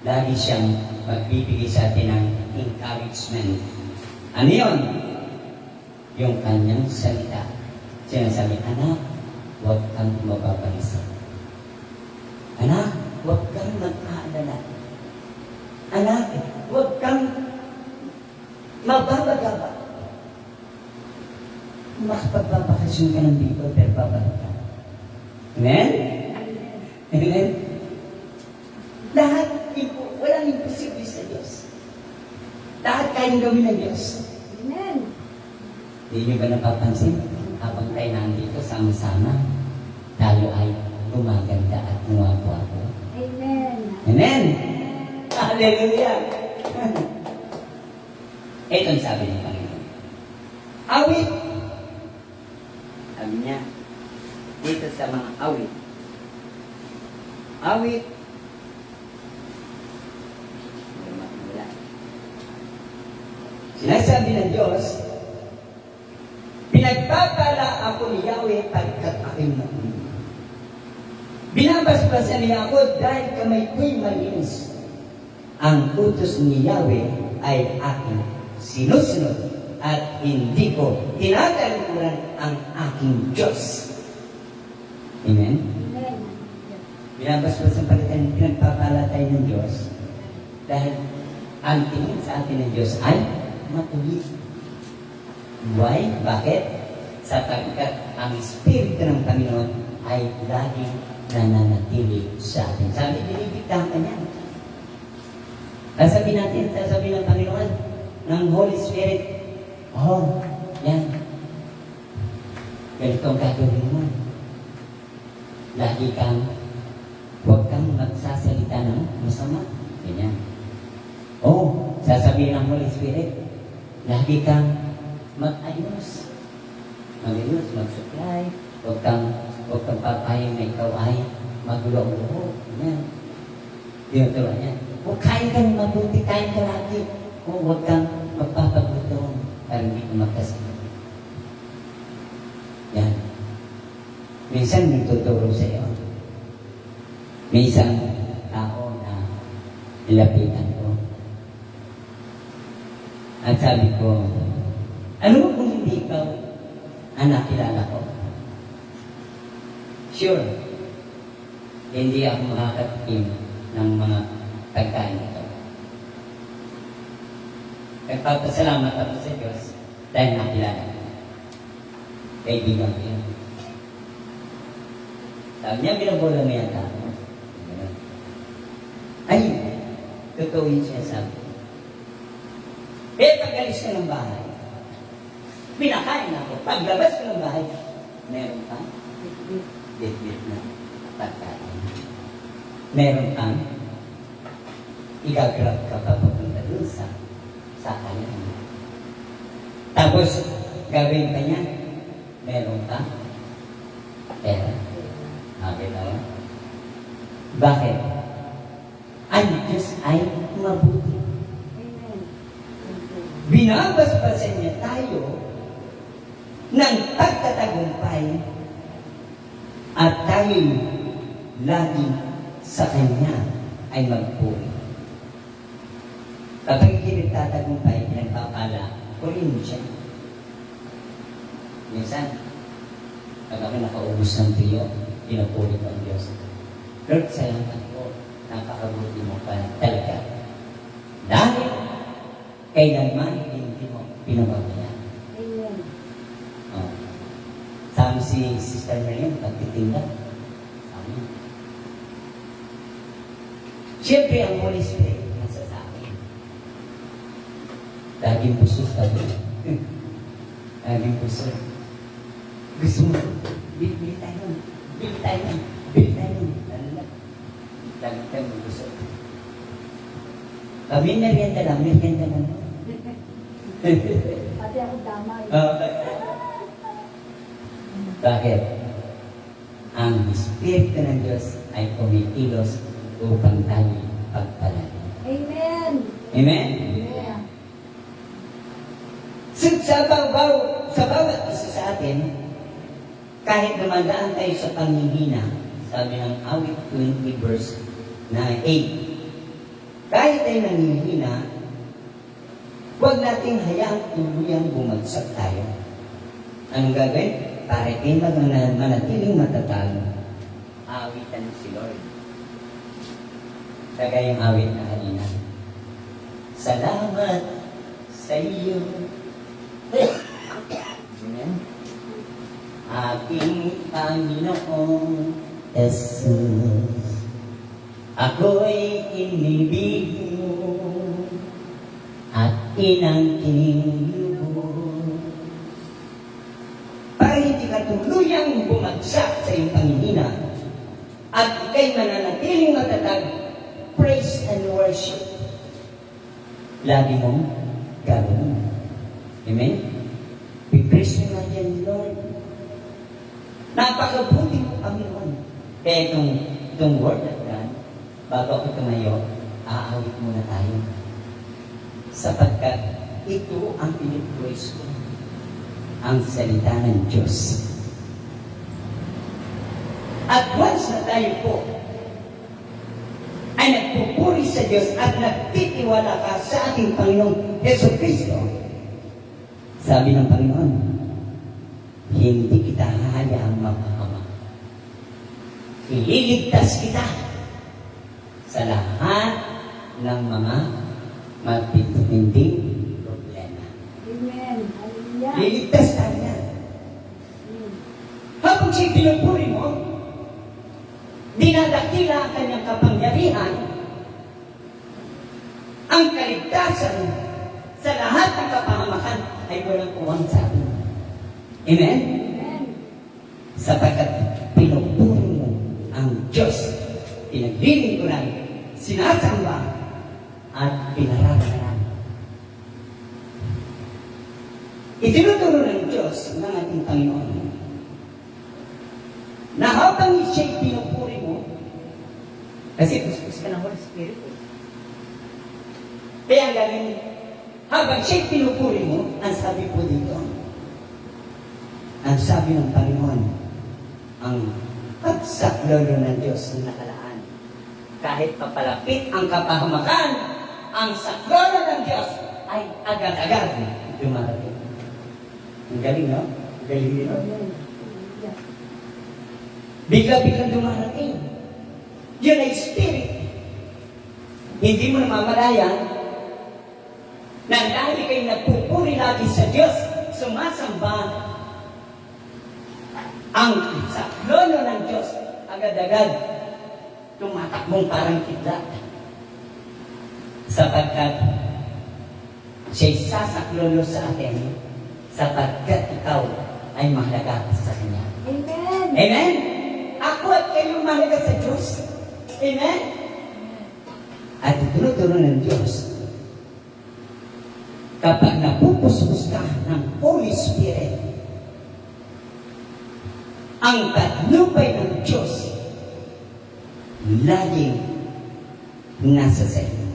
lagi siyang magbibigay sa atin ng encouragement. Ano yun? Yung kanyang salita. Sinasabi, anak, huwag kang mababalisa. Anak, huwag kang mag-aalala. Anak, huwag kang mababagaba. Makapagbabakasyon ka ng dito, pero babalik ka. Amen? Amen? Lahat, walang imposible sa Diyos. Lahat kayang gawin ng Diyos. Amen. Hindi nyo ba napapansin? Habang tayo nandito, sama-sama, tayo ay gumaganda at gumagwapo. Amen. Amen? Hallelujah! Ito ang sabi ng Panginoon. Awit! Sabi niya, dito sa mga awit. Awit. Wala. Sinasabi ng Diyos, pinagpapala ako ni Yahweh pagkat aking makunin. Binabasbasan niya ako dahil kamay ko'y malinis. Ang utos ni Yahweh ay aking sinusunod at hindi ko tinatalikuran ang aking Diyos. Amen? Amen. Binabasbasan palitan, pinagpapala tayo ng Diyos dahil ang tingin sa atin ng Diyos ay matulis. Why? Bakit? Sapagkat ang Espiritu ng Panginoon ay laging nananatili sa atin. Sabi, binibigtan ka niya. Sasabihin ng Panginoon, ng Holy Spirit, oh, yan. Ganito ang gagawin mo. Lagi kang, huwag kang magsasalita ng masama. Ganyan. Oh, sasabihin ng Holy Spirit, lagi kang mag-ayos. Mag-ayos, mag-supply. Huwag kang papayang na ikaw ay magulo-ulo. Yan. Tinuturuan niya. Huwag kain ka ng mabuti, kain ka lagi. O huwag kang magpapagutom para hindi ka magkasama. Yan. Minsan nagtuturo sa iyo. May isang tao na Nilapitan ko. At sabi ko, ano mo kung hindi ikaw ang nakilala ko? Sure, hindi ako makakatikim ng mga pagkain ito. Nagpapasalamat ako sa Diyos dahil nakilala ko. Kaibigan ko yun. Sabi niya, binabola mo yan ako. Ay, totoo yun siya sabi. Pag-alis ko ng bahay, pinakain ako. Paglabas ko ng bahay, meron kang bit-bit na pagkain. Meron kang igagrab ka pa papunta dun sa kanya. Tapos, gawin pa niya, meron kang pera. Nakita. Bakit? Ang Diyos ay mabuti. Binabasbasan niya tayo ng pagtatagumpay at tayo lagi sa Kanya ay magpuri. Kapag hindi nagtatagumpay, pinagpapala, purihin mo siya. Minsan, pag ako nakaubos ng tiyo, pinapuri ko ang Diyos. Lord, salamat po. Napakabuti mo pa talaga. Dahil kailanman hindi mo pinababayaan. Amen. Oh. Sabi si Sister Marian, pagtitinda. Sabi. Siyempre, ang Holy Spirit nasa sa akin. Laging puso sabi. Laging puso. Gusto mo, bili tayo. Bili tayo. Bili tayo. Lagi tayo gusto. Kami merienda lang. Pati ako damay. Bakit? Ang Espiritu ng Diyos ay kumikilos upang tayo pagpalain. Amen. Amen? Yeah. Sa bawat isa sa atin, kahit dumadaan tayo sa panghihina, sabi ng awit 20 verse 8, kahit tayo nanghihina, huwag nating hayaang tuluyang bumagsak tayo. Anong gagawin? Para tayo manatiling matatag, awitan si Lord. Kagaya yung awit na kanina. Salamat sa iyo. Amen. Aking Panginoong Jesus, ako'y inibig mo at inangkin mo. Para hindi ka tuluyang bumagsak sa iyong panghihina at ika'y mananatiling matatag, praise and worship. Lagi mong gagawin. Amen? We-praise mo nga yan, Lord. Napakabuti mo, Panginoon. Kaya itong word na God, bago ako tumayo, aawit muna tayo. Sapagkat ito ang pinipraise ko. Ang salita ng Diyos. At once na tayo po ay nagpupuri sa Diyos at nagtitiwala ka sa ating Panginoong Yeso Cristo, sabi ng Panginoon, hindi kita hahayaang mapahamak. Ililigtas kita sa lahat ng mga matitinding problema. Amen. Hallelujah. Liligtas tayo yan. Habang siya pinupuri mo, dinadakila ang kanyang kapangyarihan, ang kaligtasan sa lahat ng kapahamakan ay walang uwang sabi. Amen? Amen. Sapagkat pinupuri mo ang Diyos, pinaglilingkuran, sinasamba, at pinararalan. Itinuturo ng Diyos ng ating Panginoon na habang siya'y pinupuri mo, kasi puskus ka ng Holy Spirit. Kaya ang gawin, habang siya'y pinupuri mo, ang sabi po dito, ang sabi ng Panginoon, ang pagsaklolo ng Diyos na nakalaan kahit papalapit ang kapahamakan, ang saklolo ng Diyos ay agad-agad dumarating. Ang galing, no? Ang galing din, no? Bigla-biglang dumarating. Yun ay spirit. Hindi mo namamalayan na dahil kayo nagpupuri lagi sa Diyos, sumasamba, ang saklolo ng Diyos agad-agad tumatakbong parang kidlat. Sapagkat siya'y sasaklolo sa atin sapagkat ikaw ay mahalaga sa Kanya. Amen. Amen? Ako at kayo mahalaga sa Diyos. Amen? At tinuturo ng Diyos, kapag napupuspus ka ng Holy Spirit, ang patnubay ng Diyos laging nasa sa iyo.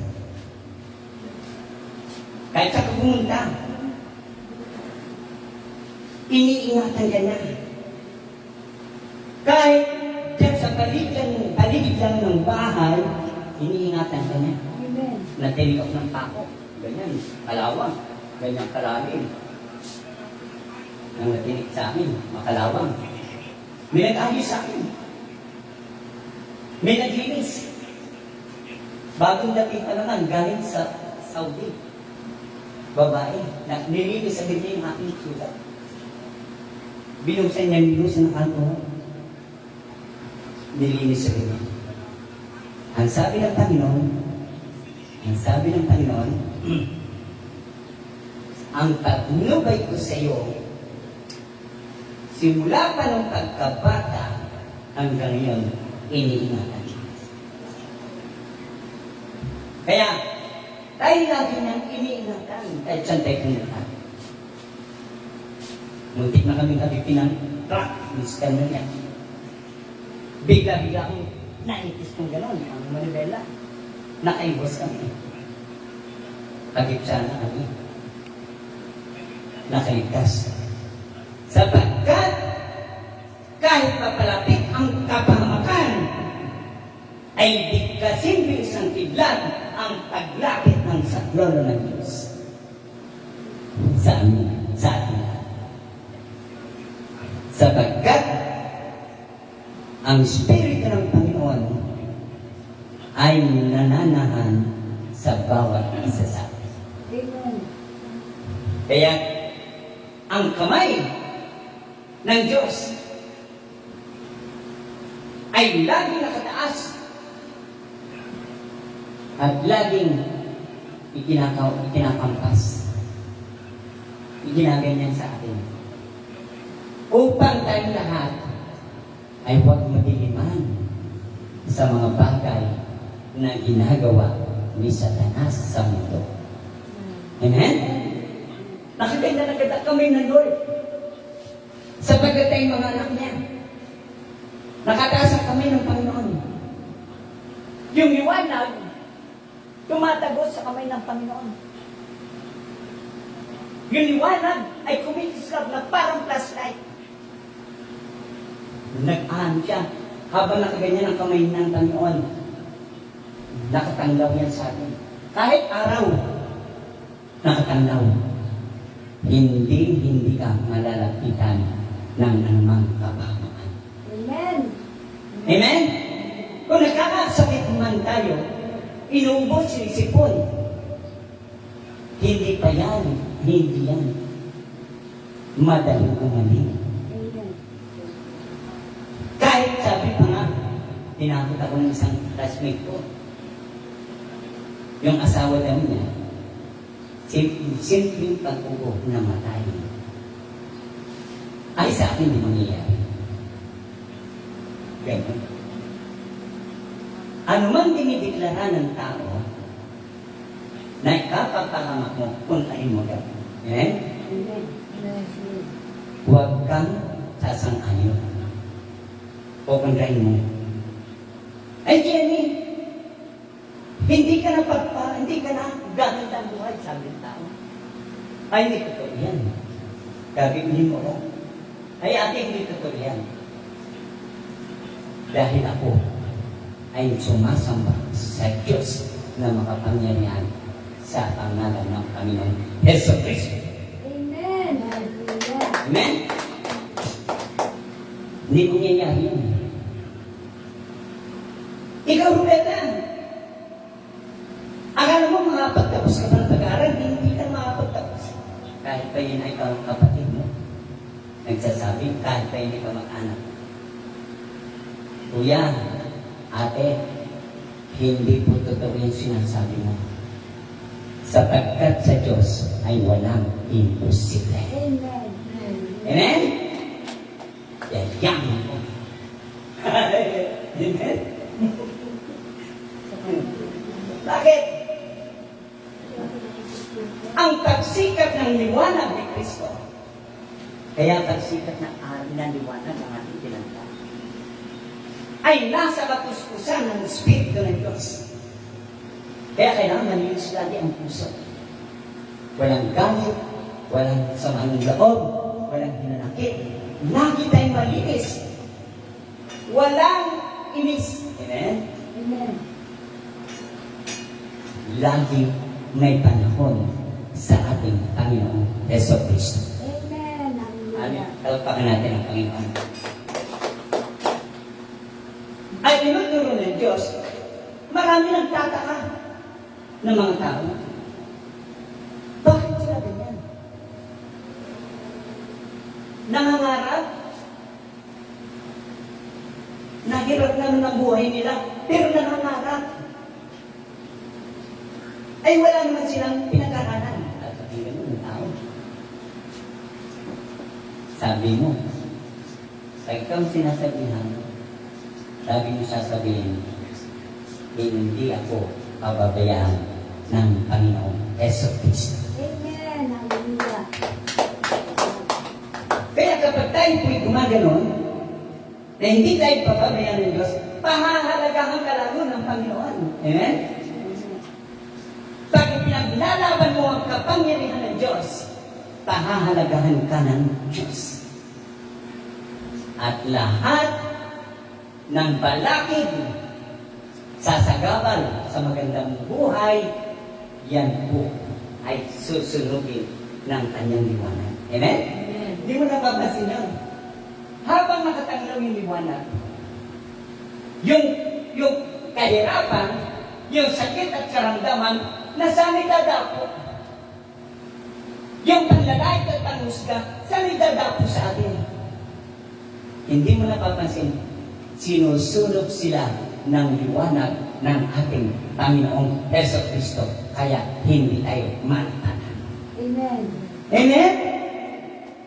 Kahit sa pumunta, iniingatan ka niya. Kahit dyan sa paligid lang ng bahay, iniingatan ka niya. Amen. Natiliok ng pako. Ganyan, kalawang. Ganyan kalalim. Nang natinig sa amin, makalawang. May nag-ayos sa akin. May naglinis. Bagong dating pa naman, galing sa Saudi. Babae, na nilinis sa bigla yung aking sulat. Binusan ng alcohol. Nilinis sa bigla. Ang sabi ng Panginoon, ang patnubay ko sa iyo, simula pa ng pagkabata hanggang ngayon, iniingatan. Kaya, tayo lagi nang iniingatan kahit saan tayo pumunta. Muntik na kami kapipi ng truck, miskan na niya. Bigla-bigla akong naitis kong gano'n, ang manibela. Nakaibos kami. Pagipsa na kami. Nakaligtas. Sapagkat kahit papalapit ang kapahamakan, ay bigkasin bilisang kidlat ang paglapit ng saklolo ng Diyos. Sa atin. Sapagkat ang Espiritu ng Panginoon ay nananahan sa bawat isa sa atin. Amen. Kaya, ang kamay ng Diyos ay laging nakataas at laging ikinakampas. Iginaganyan sa atin. Upang tayong lahat ay huwag madiliman sa mga bagay na ginagawa ni Satanas sa mundo. Amen? Nakaganda na agad kami ng Lord. Sapagkat tayong mga anak niya. Nakataas ang kamay ng Panginoon. Yung liwanag, tumatagos sa kamay ng Panginoon. Yung liwanag ay kumikislap na parang flashlight. Nag-aan siya habang nakaganyan ang kamay ng Panginoon. Nakatanglaw yan sa atin. Kahit araw, nakatanglaw. Hindi ka malalapitan ng anumang kapahamakan. Amen. Amen? Kung nakakasakit man tayo, inuubos yung sipon. Hindi yan. Madaling umaling. Amen. Kahit sabi pa nga, tinakot ako ng isang classmate ko. Yung asawa daw niya, simpleng pag-ubo na matay. Ay sa akin di mangyayari. Ganun. Ano man dinideklara ng tao na ikapapahamak mo, puntahin mo daw. Amen? Amen. Huwag kang sasang-ayon. Pupuntahin mo. Ay, Jenny, hindi ka na gamit ang buhay, sabi ng tao. Ay, hindi totoo yan. Gabihin mo ko. Ay, ate, hindi totoo yan. Dahil ako ay sumasamba sa Diyos na makapangyarihan sa pangalan ng Panginoon Heso Kristo. Amen. Hallelujah. Amen? Hindi mo nangyayari yun. Ikaw, Rubeta, akala mo makapagtapos ka pa ng pag-aaral, hindi ka makapagtapos. Kahit pa yun ay kapatid mo, nagsasabi, kahit pa hindi ka mag-anak. Kuya, ate, hindi po totoo yung sinasabi mo. Sapagkat sa Diyos ay walang imposible. Amen. Amen? Yan mo. Amen? Bakit? Ang pagsikat ng liwanag ni Kristo. Kaya pagsikat ng araw ng liwanag ng ating pinagdaan ay nasa katuskusan ng Espiritu ng Diyos. Kaya kailangan malinis lagi ang puso. Walang galit, walang samang loob, walang hinanakit. Lagi tayong malinis. Walang inis. Amen? Amen. Lagi may panahon sa ating Panginoong Heso Kristo. Amen. Hallelujah. Talpakan natin ang Panginoon. Ay tinuturo ng Diyos, marami nagtataka ng mga tao. Bakit sila ganyan? Nangangarap, nahirap naman ang buhay nila, pero nangangarap. Ay wala naman silang pinag-aralan. Sabi ganun ng tao. Sabi mo, sa ikaw sinasabihan, sabi mo sasabihin, hindi ako pababayaan ng Panginoong Heso Kristo. Amen. Hallelujah. Kaya kapag tayo po'y gumaganon, na hindi tayo pababayaan ng Diyos, pahahalagahan ka lalo ng Panginoon. Amen? Pag pinaglalaban mo ang kapangyarihan ng Diyos, pahahalagahan ka ng Diyos. At lahat ng balakid sasagabal sa magandang buhay, yan po ay susunugin ng kanyang liwanag. Amen? Hindi mo napapansin yun. Habang nakatanglaw yung liwanag, yung kahirapan, yung sakit at karamdaman, nasanay dadapo. Yung panlalait at panghusga, sanay dadapo sa atin. Hindi mo napapansin, sinusunod sila ng liwanag ng ating Panginoong Heso Kristo. Kaya hindi tayo malitanan. Amen. Amen?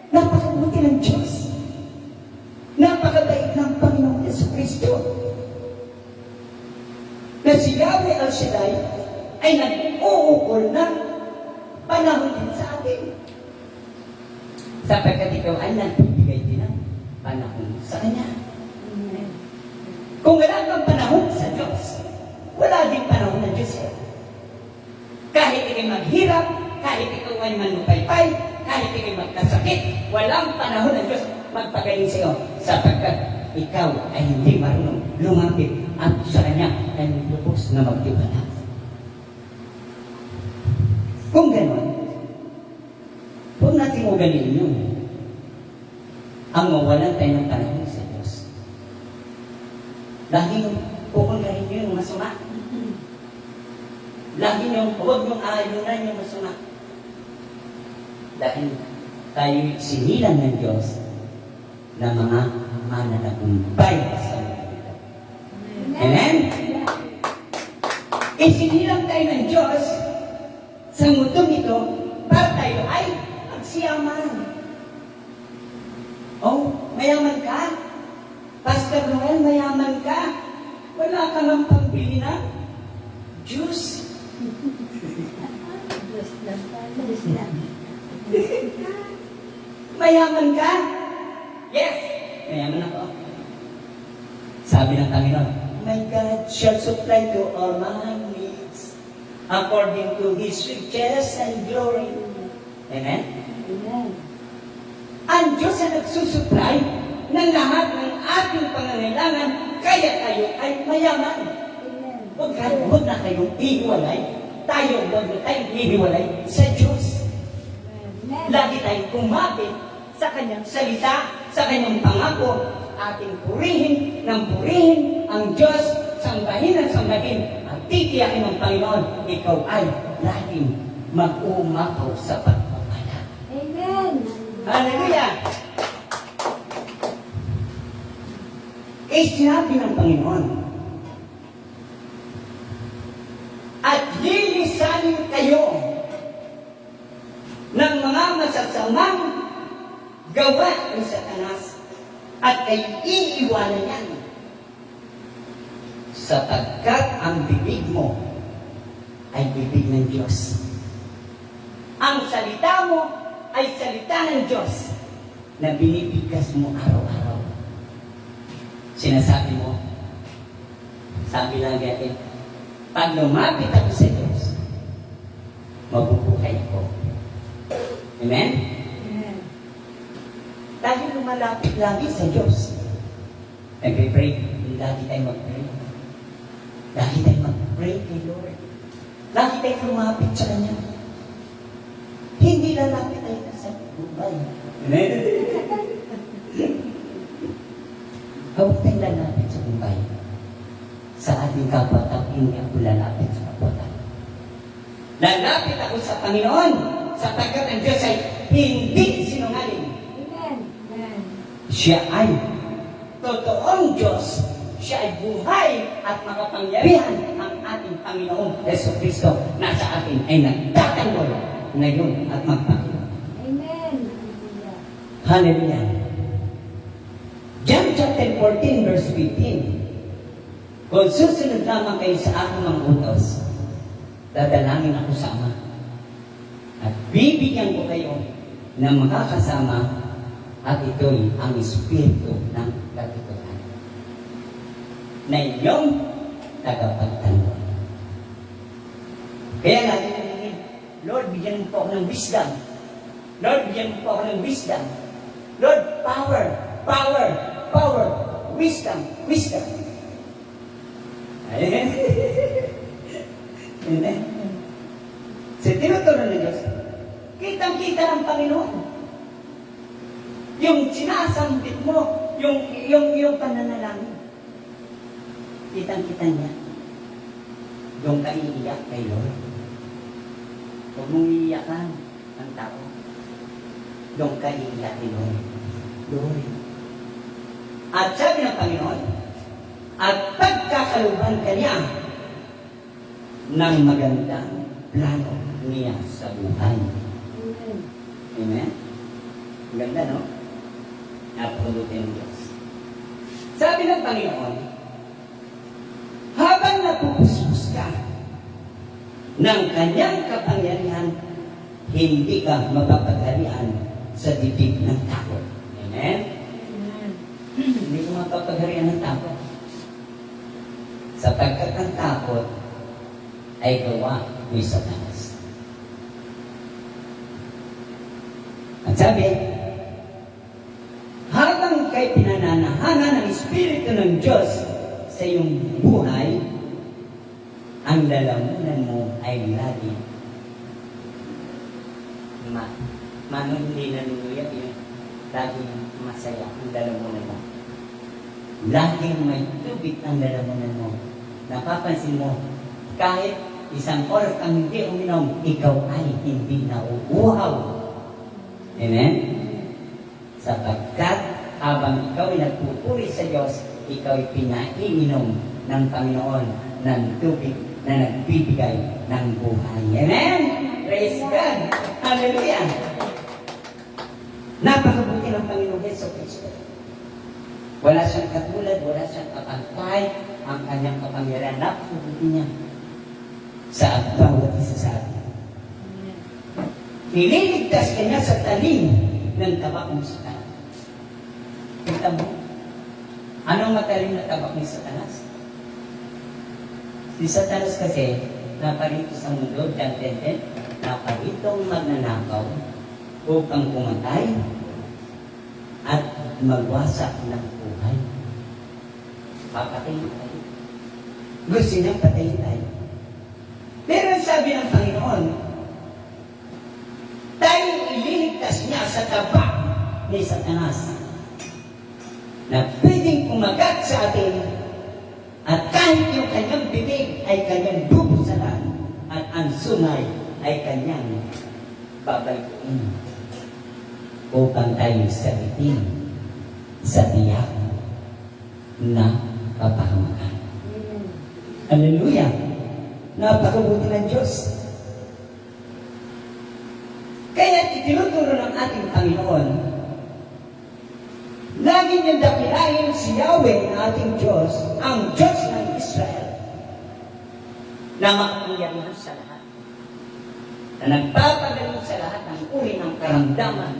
Napakabuti ng Diyos. Napakabait ng Panginoong Heso Kristo. Na si Yahweh El Shaddai ay nag-uukol ng panahon din sa atin. Sapagkat ikaw ay nagbibigay din ng panahon sa Kanya. Amen. Kung wala kang panahon sa Diyos, wala din panahon ng Diyos. Kahit ikay maghirap, kahit ikaw ay manupaypay, kahit ikay magkasakit, walang panahon ng Diyos magpagaling sa iyo sapagkat ikaw ay hindi marunong lumapit at sa Kanya ay lubos na magtiwala. Kung gano'n, huwag natin ugalin yun. Ang mawalan tayo ng panahon sa Diyos. Laging pupuntahin nyo yung masama. Laging yung, huwag yung ayunan yung masama. Dahil tayo sinilang ng Diyos na mga mananagumpay sa mundo. Amen? Isinilang tayo ng Diyos sa mundong ito para tayo ay magsiyaman. Oh, mayaman ka? Pastor Noel, mayaman ka? Wala ka ng pambili na juice. Diyos lang tayo. Diyos lang. Mayaman ka? Yes, mayaman ako. Sabi ng Panginoon, my God shall supply to all my needs according to His riches and glory. Amen? Amen. Ang Diyos ay nagsusupply ng lahat ng ating pangangailangan, kaya tayo ay mayaman. Huwag na kayong ihiwalay. Huwag na tayong ihiwalay sa Diyos. Lagi tayong kumapit sa Kanyang salita, sa Kanyang pangako, ating purihin ang Diyos, sambahin at titiyakin ng Panginoon, ikaw ay laging mag-uumapaw sa pagpapala. Amen. Hallelujah! Sinabi ng Panginoon, at lilisanin kayo ng mga masasamang gawa ng Satanas at kayo iiwanan yan sapagkat ang bibig mo ay bibig ng Diyos. Ang salita mo ay salita ng Diyos na binibigkas mo araw-araw. Sinasabi mo, sabi lang natin, pag lumapit ako sa Diyos, mabubuhay ako. Amen? Amen. Dahil lumalapit lagi sa Diyos. Nagpipray, lagi tayo mag-pray. Lagi tayo mag-pray kay Lord. Lagi tayo lumapit sa Kanya. Hindi lalapit tayo sa buhay. Amen? Huwag tayo lalapit sa buhay. Sa ating kapatid, hindi ako lalapit sa kapatid. Lalapit ako sa Panginoon sapagkat ang Diyos ay hindi sinungaling. Amen. Amen. Siya ay totoong Diyos. Siya ay buhay at makapangyarihan. Ang ating Panginoong Yesu Cristo nasa atin ay nagtatanggol ngayon at magpakita. Amen. Hallelujah. Hallelujah. John chapter 14 verse 15. Kung susunod lamang kayo sa aking mga utos, dadalangin ako sa Ama. At bibigyan ko kayo ng makakasama at ito'y ang Espiritu ng katotohanan na inyong tagapagtanggol. Kaya natin namin, Lord, bigyan mo po ako ng wisdom. Lord, bigyan mo po ako ng wisdom. Lord, power, power, power, wisdom, wisdom. Amen. Amen. Sa tinuturo ng Diyos, kitang-kita ng Panginoon. Yung sinasambit mo, yung pananalangin. Kitang-kita niya. Yung kaiiyak kay Lord. Huwag mong iiyakan ang tao. Yung kaiiyak kay Lord. Lord. At sabi ng Panginoon, at pagkakaluban ka niya ng magandang plano niya sa buhay. Amen. Amen? Ganda, no? Napakabuti ng Diyos. Sabi ng Panginoon, habang napupustos ka ng kanyang kapangyarihan, hindi ka mapapagharian sa dibdib ng takot. Amen? Amen. Hindi ka mapapagharian ng takot. Sapagkat ang takot ay gawa ni Satanas. At sabi, habang kay pinananahanan ng Espiritu ng Diyos sa iyong buhay, ang lalamunan mo ay lagi hindi nanuluya yun. Laging masaya ang lalamunan mo. Laging may tubig ang lalamunan mo. Napapansin mo, kahit isang oras kang hindi uminom, ikaw ay hindi nauuhaw. Amen? Sapagkat habang ikaw ay nagpupuri sa Diyos, ikaw ay pinaiinom ng Panginoon ng tubig na nagbibigay ng buhay. Amen? Praise God! Hallelujah! Napakabuti ng Panginoon Yesu Cristo. Wala siyang katulad, wala siyang kapantay, ang kanyang kapangyarihan. Napakabuti niya sa bawat isa sa atin. Nililigtas ka niya sa talim ng tabak ng Satanas. Kita mo? Anong matalim na tabak ni Satanas? Si Satanas kasi, naparito sa mundo, John 10:10, naparitong magnanakaw upang pumatay at magwasak ng buhay. Papatayin tayo. Gusto niyang patayin tayo. Pero ang sabi ng Panginoon, tayo ililigtas niya sa tabak ni Satanas na pwedeng kumagat sa atin at kahit yung kanyang bibig ay kanyang bubusalan at ang sungay ay kanyang babayuin upang tayo sabitin sa tiyak na kapahamakan. Hallelujah! Napakabuti ng Diyos. Kaya itinuturo ng ating Panginoon, lagi niyang dakilain si Yahweh na ating Diyos, ang Diyos ng Israel, na makapangyarihan sa lahat, na nagpapagaling sa lahat ng uri ng karamdaman,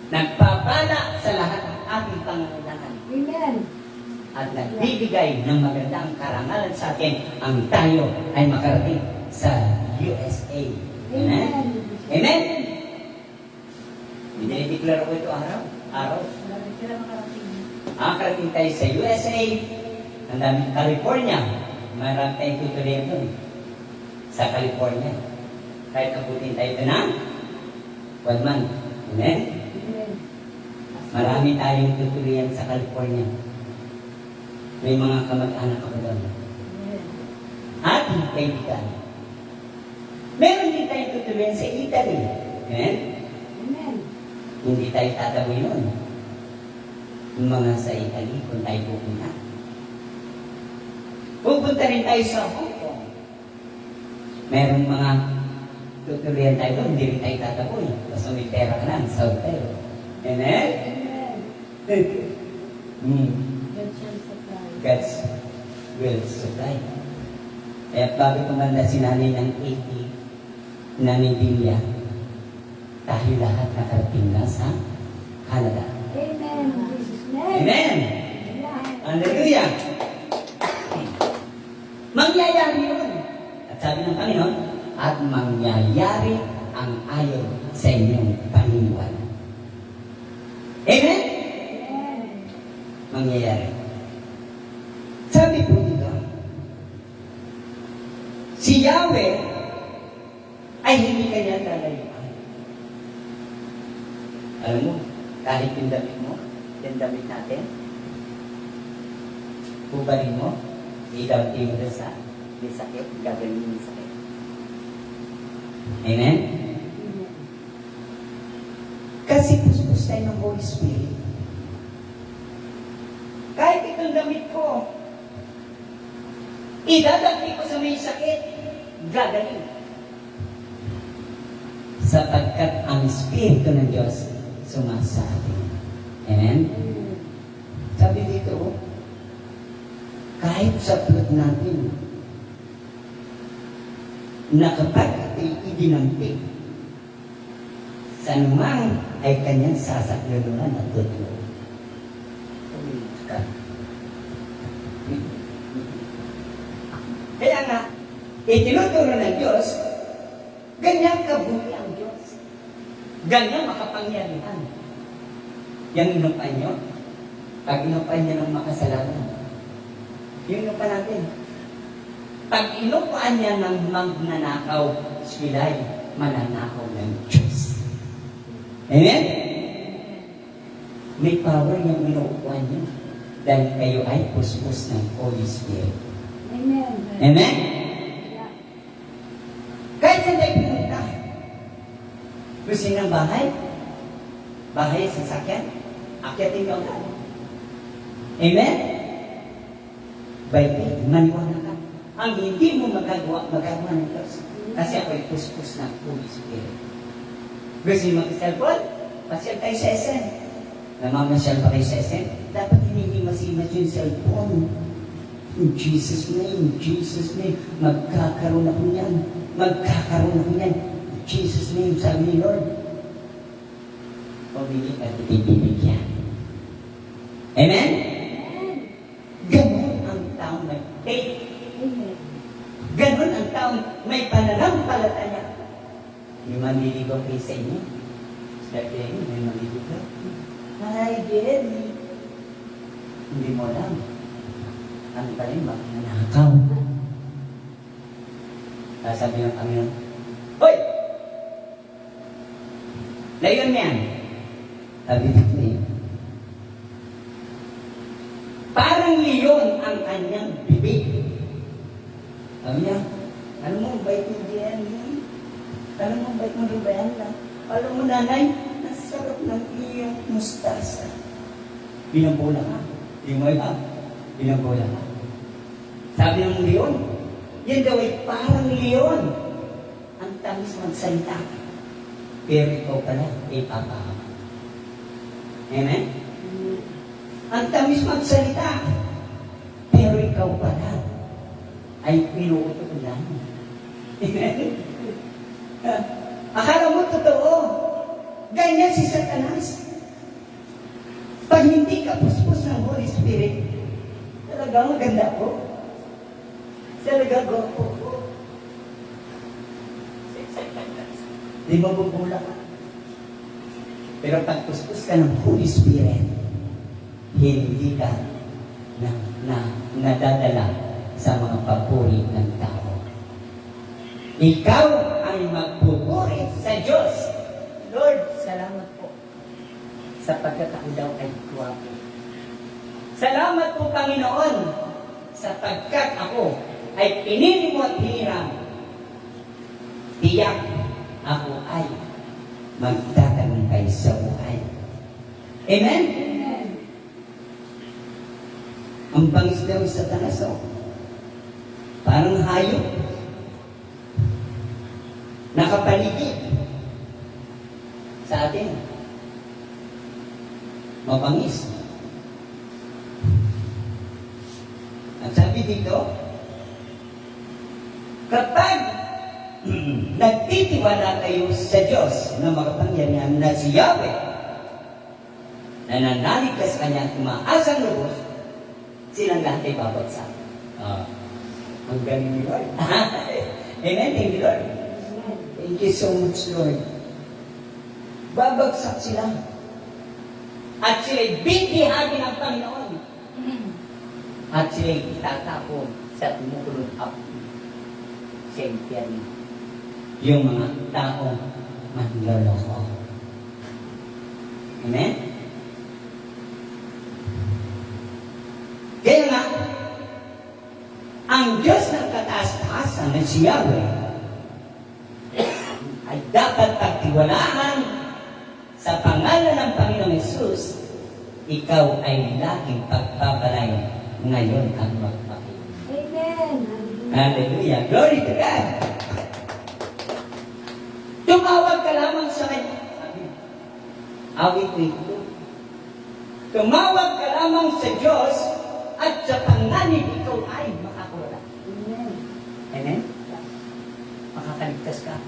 nagpapala sa lahat ng ating pangangailangan, Amen. at nagbibigay ng magandang karangalan sa atin ang tayo ay makarating sa USA. Amen? Amen? Dinideklara ko ito araw. Karating tayo sa USA, ang daming California. Marami tayong tutuloy doon sa California. Kahit abutin tayo doon ng 1 month. Amen? Marami tayong tutuloyan sa California. May mga kamag-anak ako doon. Ating kaibigan. Meron din tayong tutuloyan sa Italy. Amen? Amen. Hindi tayo tataboy noon. Yung mga sa Italy, kung tayo pupunta. Pupunta rin tayo sa Hong Kong. Meron mga tutuloyan tayo doon, hindi rin tayo tataboy. Basta may pera ka lang sa hotel. Amen? God's will supply. Kaya bago tumanda si nanay ng 80, nanay Bilya, tayo lahat nakarating na sa Canada. Amen. In Jesus' name. Amen! Hallelujah! Mangyayari yun. At sabi ng Panginoon, at mangyayari ang ayaw sa inyong paniniwala. Amen? Mangyayari. Sabi po dito, si Yahweh ay hindi kanya lalayuan. Alam mo, kahit yung damit mo, yung damit natin, hubarin mo, idampi mo sa may sakit, gagaling mo sakit. Amen? Kasi puspos tayo ng Holy Spirit. Kahit itong damit ko, idadampi ko sa may sakit, gagaling. Sapagkat ang Espiritu ng Diyos sumasa atin. Amen? Sabi dito, kahit sa plot natin, na kapag ating idinampig, sa namang ay kanyang sasakluluhan at tutulog. Kaya nga, itinuturo ng Diyos, ganyan kabuti ang Diyos. Ganyan makapangyarihan. Yang inupan nyo, pag inupan nyo ng makasalanan, yung inupan natin. Pag inupan niya ng magnanakaw, sila'y mananakaw ng Diyos. Amen? May power yung inuupuan niyo dahil kayo ay puspos ng Holy Spirit. Amen. Amen? Kahit saan tayo pumunta, gusto ng bahay, bahay sa sasakyan, akyatin ka ulit. Amen? By faith, maniwala ka. Ang hindi mo magagawa ng Diyos. Kasi ako'y puspos ng Holy Spirit. Gusto nyo mag-cellphone? Pasyal tayo sa SM. Namamasyal pa kayo sa SM? Dapat hindi masimat yung cellphone. In Jesus' name, magkakaroon ako niyan. Magkakaroon ako niyan. In Jesus' name, sabi ni Lord. Pumili at ibibigyan. Amen? Ganun ang taong may faith. Ganun ang taong may pananampalataya. May manliligaw kayo sa inyo. Sabi kayo, may manliligaw. Hi, Jerry. Hindi mo alam. ano pa rin, magnanakaw. Sabi ng Panginoon, Hoy! Layon mo yan. Sabi dito eh. Parang leon ang kanyang bibig. Sabi niya, alam mo, bait mo diyan. Alam mo, bait mo ribayan lang. Alam mo, nanay, nasarap ng iyong mustasa. Binabola ka. Di mo yan. Binabola ka. Sabi ng leon, yan daw ay parang leon. Ang tamis magsalita. Pero ikaw pala ay papahama. Amen? Ang tamis magsalita. Pero ikaw pala ay pinuuto lang. Amen? Akala mo totoo. Ganyan si Satanas. Pag hindi ka puspos ng Holy Spirit, talaga maganda ko. Talaga gwapo ko. Di mabubula ka. Pero pag puspos ka ng Holy Spirit, hindi ka nadadala sa mga papuri ng tao. Ikaw ay magpupuri sa Diyos. Lord, salamat po sapagkat ako daw ay gwapo. Salamat po, Panginoon, sapagkat ako ay pinili mo at hiniram. Tiyak ako ay magtatagumpay sa buhay. Amen? Amen. Ang bangis daw sa Satanas, oh. Parang hayop. Nakapaligid sa atin. Mabangis. At sabi dito, kapag nagtitiwala kayo sa Diyos na makapangyarihan na si Yahweh, nananalig ka sa Kanya at umaasang lubos, silang lahat ay babagsak. Ang galing ni Lord. Amen, thank you, Lord. Thank you so much, Lord. Babagsak sila. At sila'y bibihagi ng Panginoon. At sila'y itatapon sa tumukulong apo sa impyerno. Yung mga taong manloloko. Amen? Kaya nga, ang Diyos ng kataas-taasan na si Yahweh ay dapat pagtiwalaan sa pangalan ng Panginoong Hesus. Ikaw ay laging pagpapalay ngayon at magpapit. Amen. Hallelujah. Glory to God. Tumawag ka lamang sa Kanya. Awit 22. Tumawag ka lamang sa Diyos at sa panganib ikaw ay makakuha. Amen. Amen? Makakaligtas ka.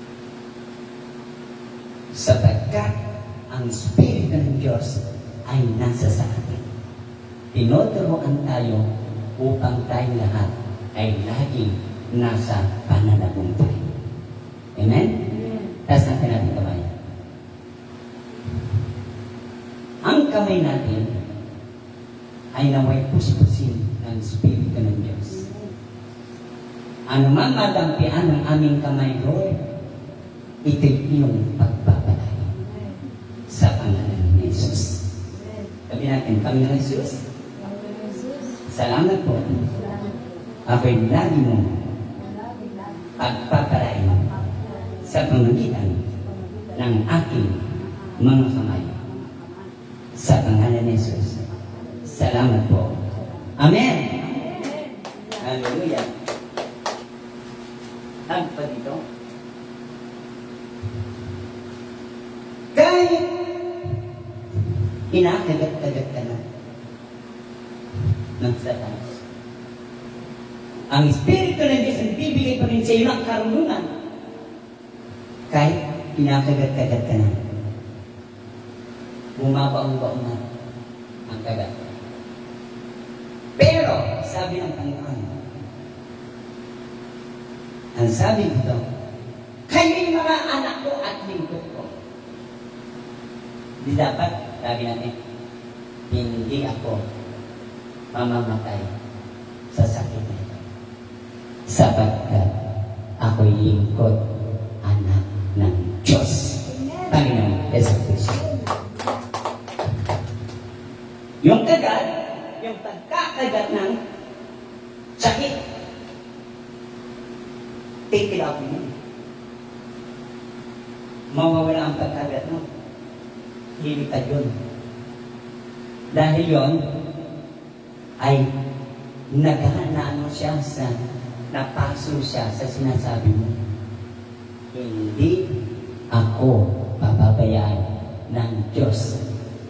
Sapagkat ang Espiritu ng Diyos ay nasa sa atin. Tinuturuan tayo upang tayo lahat ay laging nasa pananagumpay. Amen? Taas natin natin kamay. Ang kamay natin ay naway puspusin ng Espiritu ng Diyos. Ano man madampian ng aming kamay, Lord, ito'y iyong pagpapalay sa pangalan ni Jesus. Sabi natin, Panginoon Jesus, salamat po. Ako'y lagi mo pagpapalay sa pamagitan ng aking mga kamay. Sa pangalan ni Jesus. Salamat po. Amen. Hallelujah. Tag pa dito. Kahit inakagat-kagat ka na ng Satanas, ang Espiritu ng Diyos ang bibigay pa rin sa iyo ng karunungan. Kahit inakagat-kagat ka na, bumabaong-baong na ang kagat. Pero, sabi ng Panginoon, ang sabi dito, kayo'y mga anak ko at lingkod ko. Di dapat, sabi natin, hindi ako mamamatay sa sakit nito. Sapagkat ako'y lingkod, anak ng Diyos. Panginoon Yesu Cristo. Yung kagat, yung pagkakagat ng sakit, take it out mo. Mawawala ang pagkagat mo. Hilitad yun. Dahil yun, ay naghahanaan mo siya sa, napaso siya sa sinasabi mo. Hindi ako pababayaan ng Diyos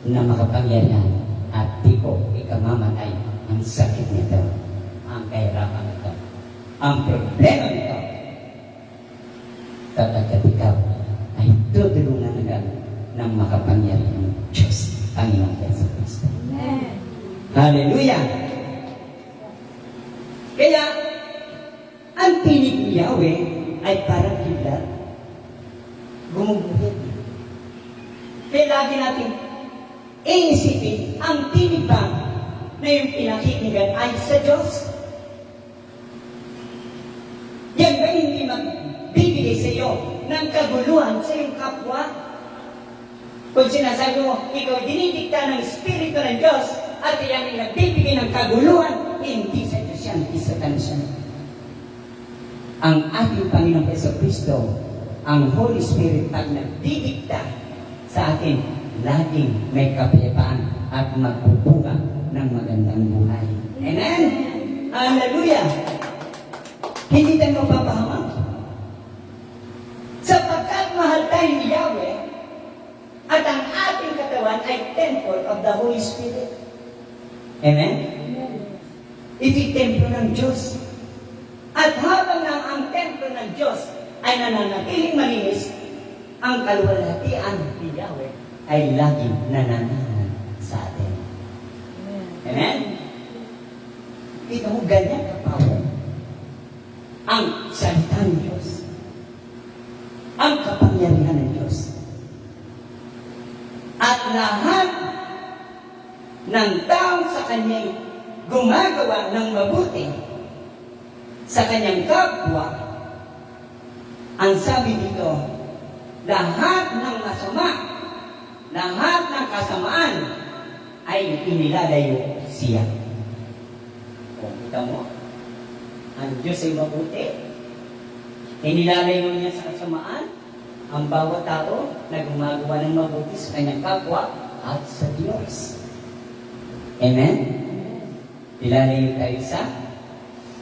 na makapangyarihan at di ko ikamamatay ang sakit nito, ang kahirapan nito, ang problema nito. Kapagkat ikaw ay tutulungan agad ng makapangyarihan ng Diyos, Panginoong Yesu Cristo. Hallelujah! Kaya, ang tinig ni Yahweh ay parang kidlat. Gumuguhit. Kaya lagi natin iisipin, ang tinig ba na yung pinakikinggan ay sa Diyos? Yan ba hindi magbibigay sa iyo ng kaguluhan sa iyong kapwa? Kung sinasabi mo, ikaw dinidikta ng Espiritu ng Diyos at yan ay nagbibigay ng kaguluhan, hindi sa Diyos yan, hindi sa Tanas yan. Ang ating Panginoong Yesu Cristo, ang Holy Spirit, pag nagdidikta sa atin, laging may kapayapaan at magbubuga ng magandang buhay. Amen? Hallelujah! Hindi tayo mapapahamak. Sapagkat mahal tayo ni Yahweh, at ang ating katawan ay temple of the Holy Spirit. Amen? Ito'y templo ng Diyos. At habang ang templo ng Diyos ay nananatiling malinis, ang kaluwalhatian ni Yahweh ay laging nananahan sa atin. Amen? Dito mo ganyan kapawa. Ang salita ng Diyos. Ang kapangyarihan ng Diyos. At lahat ng taong sa kanyang gumagawa ng mabuti sa kanyang kapwa, ang sabi dito, lahat ng masama, lahat ng kasamaan ay inilalayo siya. Kung kita mo, ang Diyos ay mabuti. Inilalayo niya sa kasamaan ang bawat tao na gumagawa ng mabuti sa kanyang kapwa at sa Diyos. Amen? Ilalayo tayo sa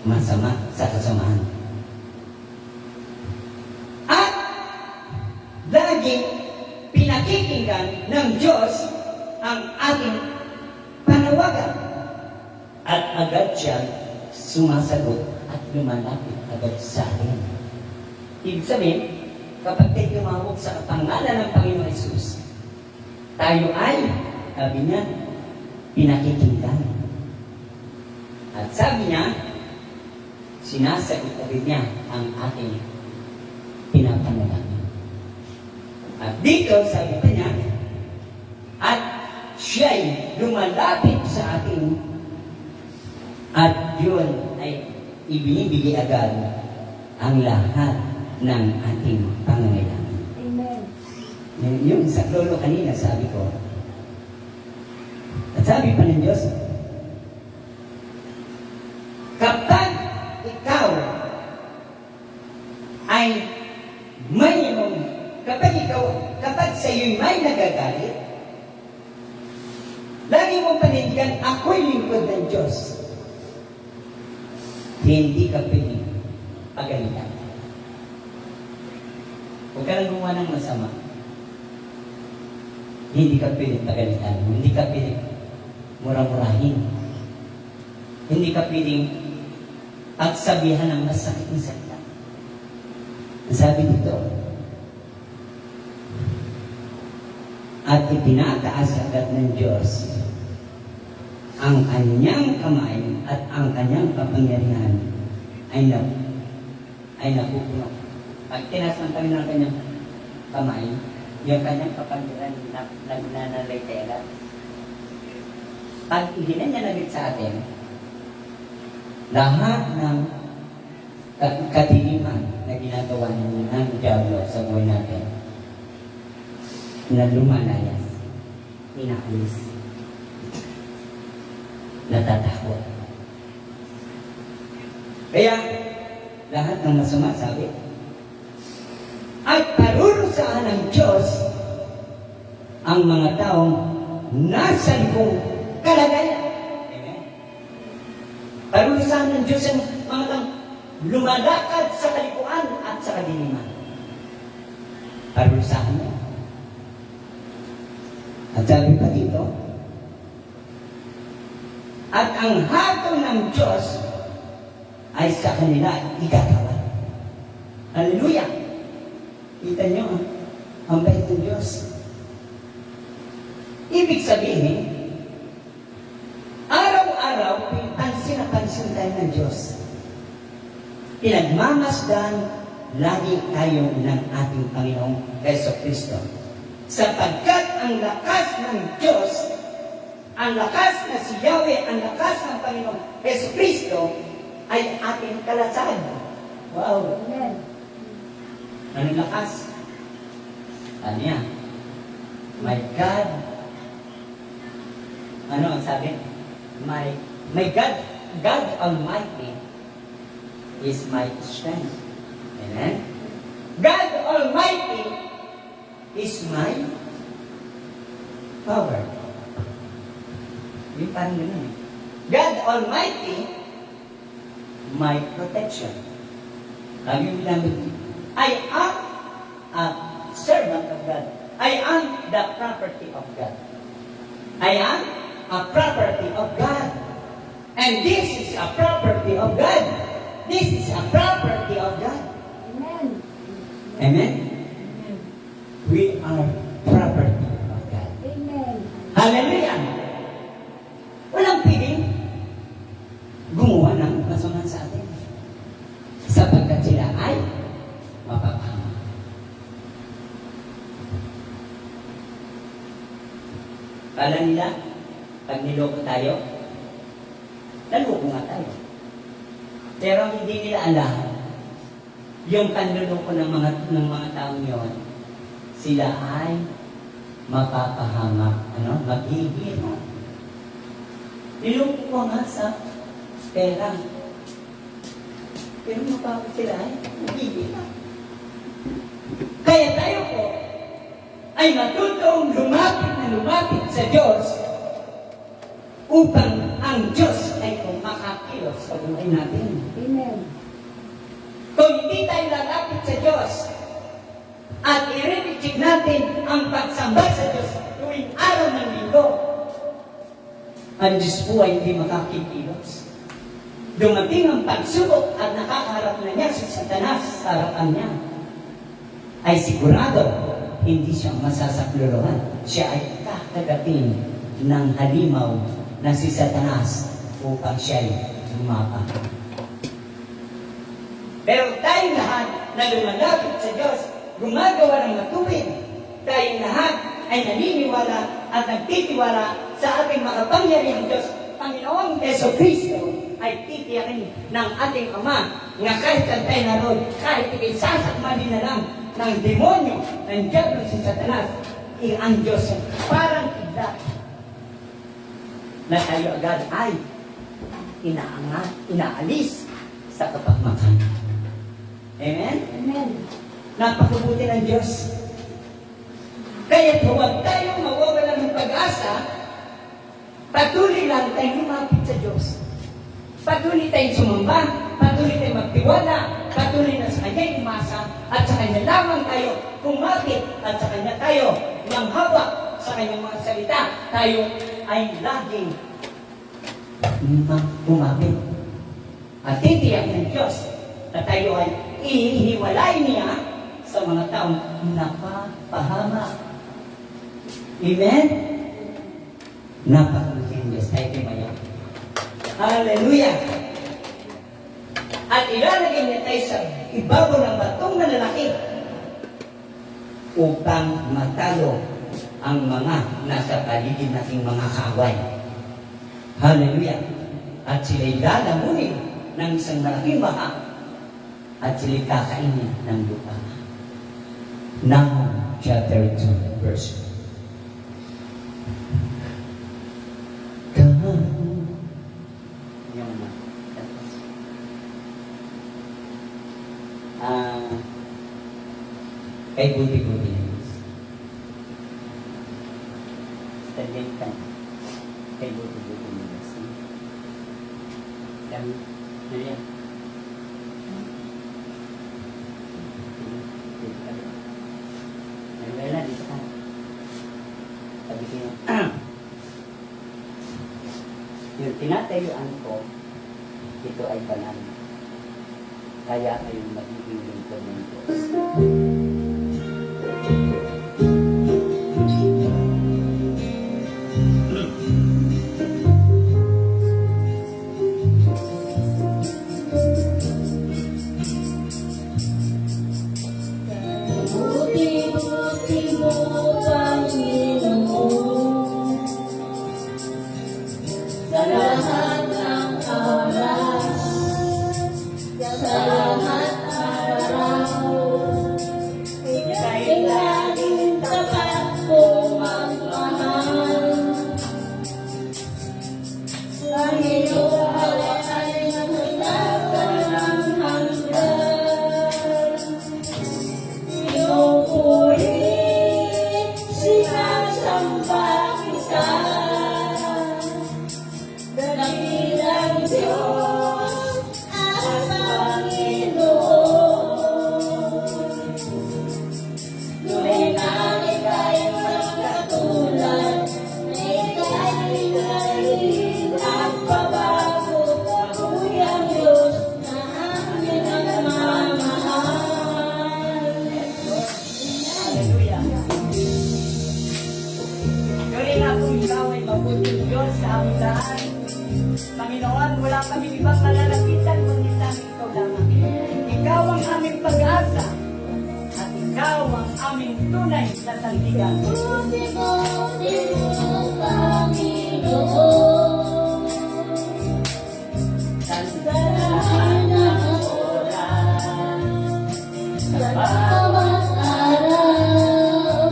masama, sa kasamaan. At laging pinakikinggan ng Diyos ang ating panawagan. At agad siya sumasagot at lumalapit agad sa atin. Ibig sabihin, kapag tayo tumawag sa pangalan ng Panginoon Jesus, tayo ay, sabi niya, pinakikinggan. At sabi niya, sinasagot rin niya ang ating pinapanalangin. At dito, sabi pa niya, at siya'y lumalapit sa atin at yun ay ibinibigay agad ang lahat ng ating pangangailangan. Amen. Yung sa lolo kanina, sabi ko, at sabi pa ng Diyos, kapag ikaw ay mayroong, kapag sa iyo'y may nagagalit, lagi mong panindigan, ako'y lingkod ng Diyos. Hindi ka piling pagalitan. Huwag ka lang gumawa ng masama. Hindi ka piling pagalitan. Hindi ka piling mura-murahin. Hindi ka piling pagsabihan ng masakit ng salita. Sabi dito, at itinataas agad ng Diyos ang kanyang kamay at ang kanyang kapangyarihan ay napupuno. Pag tinas ng Panginoon ang kanyang kamay, yung kanyang kapangyarihan nagnanalaytela. Pag iginan niya nagit sa atin, lahat ng katiliman na ginagawa ng Diablo sa buhay natin na lumalayas, inaalis, natatakot. Kaya, lahat ng masama, sabi, ay parurusahan ng Diyos ang mga taong nasa likong kalagayan. Amen? Parurusahan ng Diyos ang mga taong lumalakad sa kalikuan at sa kadiliman. Parurusahan niya. At sabi pa dito, at ang hatol ng Diyos ay sa kanila igagawa. Hallelujah! Kita niyo, ang bait ng Diyos. Ibig sabihin, araw-araw, pansin na pansin tayo ng Diyos. Pinagmamasdan lagi tayo ng ating Panginoong Jesucristo. Sapagkat ang lakas ng Diyos, ang lakas na si Yahweh, ang lakas ng Panginoong Jesucristo, ay ating kalasad. Wow! Amen. Anong lakas? Ano yan? My God. Ano ang sabi? My God Almighty is my strength. Amen? God Almighty is my power. Yung parang gano'n eh. God Almighty, my protection. Lagi yung ginamit. I am a servant of God. I am the property of God. I am a property of God. And this is a property of God. This is a property of God. Amen. Amen? We are property of God. Amen. Hallelujah! Walang pwedeng gumawa ng masama sa atin. Sapagkat sila ay mapapahama. Kala nila, pag niloko tayo, naloko nga tayo. Pero hindi nila alam, yung panluloko ng mga taong yon, sila ay mapapahama, maghihirap. Niloko ko nga sa pera. Pero mapapag sila ay maghihirap. Kaya tayo po ay matutong lumapit sa Diyos upang ang Diyos ay makakilos sa buhay natin. Amen. Kung hindi tayo lalapit sa Diyos at i-reject natin ang pagsamba sa Diyos tuwing araw ng linggo, ang Diyos po ay hindi makakikilos. Dumating ang pagsubok at nakakaharap na niya si Satanas sa harapan niya, ay sigurado hindi siya masasakluluhan. Siya ay kakagatin ng halimaw na si Satanas upang siya ay lumapa. Pero tayong lahat na lumalapit sa Diyos, gumagawa ng matuwid, tayong lahat ay naniniwala at nagtitiwala sa ating makapangyarihang Diyos, Panginoong Jesucristo, ay titiyakin ng ating Ama nga kahit saan tayo naroon, kahit ikisasakmalin na lang ng demonyo, ng Diablo si Satanas, ang Diyos parang idlat na tayo agad ay inaalis sa kapahamakan. Amen? Amen. Napakabuti ng Diyos. Kaya huwag tayong mawawala ng pag-asa, patuloy lang tayong lumapit sa Diyos. Patuloy tayong sumamba, patuloy tayong magtiwala, patuloy na sa Kanya umasa, at sa Kanya lamang tayo kumapit, at sa Kanya tayo ng hawak sa Kanyang mga salita, tayo ay laging kumapit. At titiyak ng Diyos na tayo ay ihiwalay niya sa mga taong napapahama. Amen? Napakabuti ng Diyos. Tayo timayo. Hallelujah! At ilalagay niya tayo sa ibabaw ng batong malalaki upang matalo ang mga nasa paligid nating mga kaaway. Hallelujah! At sila'y lalamunin ng isang malaking baha at sila'y kakainin ng lupa. Nahum chapter 2 verse 1. Kay buti-buti na Diyos. Stadium ka. Kay buti-buti na Diyos. Dami. Nariyan. Nariyan dito ka. Sabi ko yun. Yung tinatayuan ko, ito ay banal. Kaya kayong magiging lingkod ng Diyos. Buti-buti mo, Panginoon, sa lahat ng oras, sa lahat ng araw, ika'y laging tapat kong magmahal. Panginoon, hawakan ng hinapan ng hanggan. Pinupuri, sinasamba kita. Dakilang Diyos at Panginoon. Tunay na ika'y walang katulad, na ika'y nagbabago. Ako'y ang Diyos na aking nagmamahal. Hallelujah. Gawin na kung ikaw ay mabuting Diyos sa aming lahat. Panginoon, wala kami ibang malalapitan kundi tanging ikaw lamang. Ikaw ang aming pag-asa at ikaw ang aming tunay na sandigan. Buti-buti mo, Panginoon, Sa sa lahat ng oras, sa bawat araw,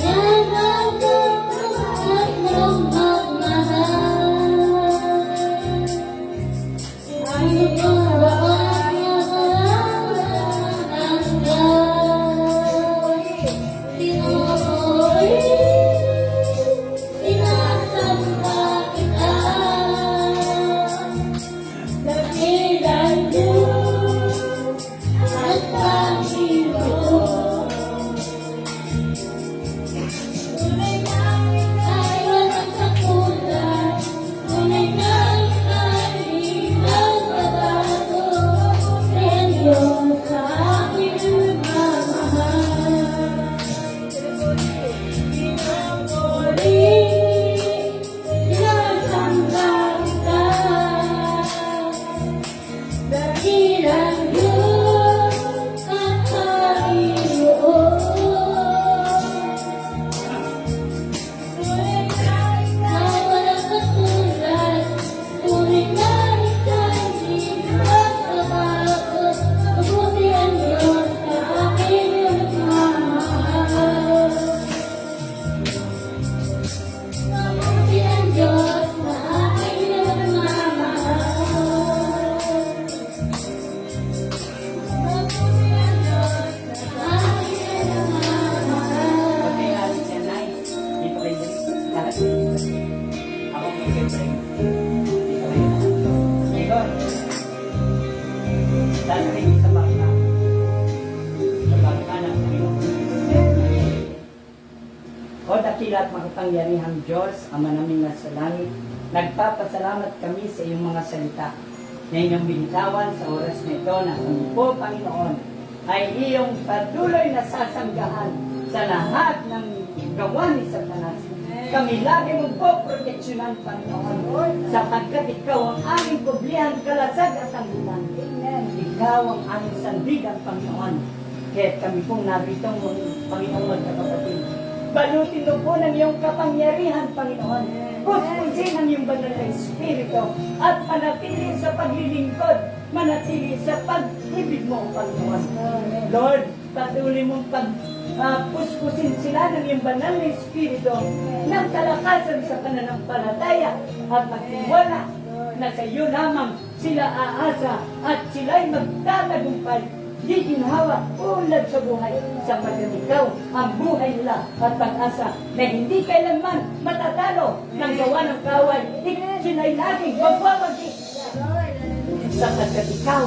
yan ang pagmamahal ng magmahal. Ano ba ang Pinupuri, sinasamba kita. Dakilang Diyos at Panginoon. Tunay na ika'y walang katulad, tunay na ika'y nagbabago. Kaya Diyos sa aking nagmamahal. Pinupuri, sinasamba kita. Dakilang Diyos at Panginoon. Tunay na ika'y walang katulad, tunay na ika'y nagbabago. Mabuti ang Diyos sa aking nagmamahal. Mabuti ang Diyos sa aking nagmamahal. Mabuti ang Diyos sa aking nagmamahal. Okay, alis yan, Nay. Dito kayo. Lahat. Ako may siyempre. Dito kayo. Ngayon, sasabihin sa bangka. Sa bangka ng Panginoon. O dakila at makapangyarihang Diyos, Ama namin nasa langit, nagpapasalamat kami sa iyong mga salita na inyong binitawan sa oras na ito na kami po, Panginoon, ay iyong patuloy na sasanggahan sa lahat ng gawa ni Satanas. Kami lagi mong po proteksyonan, Panginoon, sapagkat ikaw ang aming kublihan, kalasag at tanggilan. Amen. Ikaw ang aming sandigan, Panginoon. Kaya kami pong narito, Panginoon, magkakapatid. Balutin mo po ng iyong kapangyarihan, Panginoon. Puspusin ang iyong banal na Espiritu at manatili sa paglilingkod, manatili sa pag-ibig mo, Panginoon. Lord, patuloy mong puspusin sila ng iyong banal na Espiritu ng kalakasan sa pananampalataya at magtiwala na sa iyo lamang sila aasa at sila'y magtatagumpay. Di ginhawa ulad sa buhay sapagkat ikaw ang buhay nila at pag-asa na hindi kailanman matatalo ng gawa ng kaway. Sila'y laging magwawagi sapagkat ikaw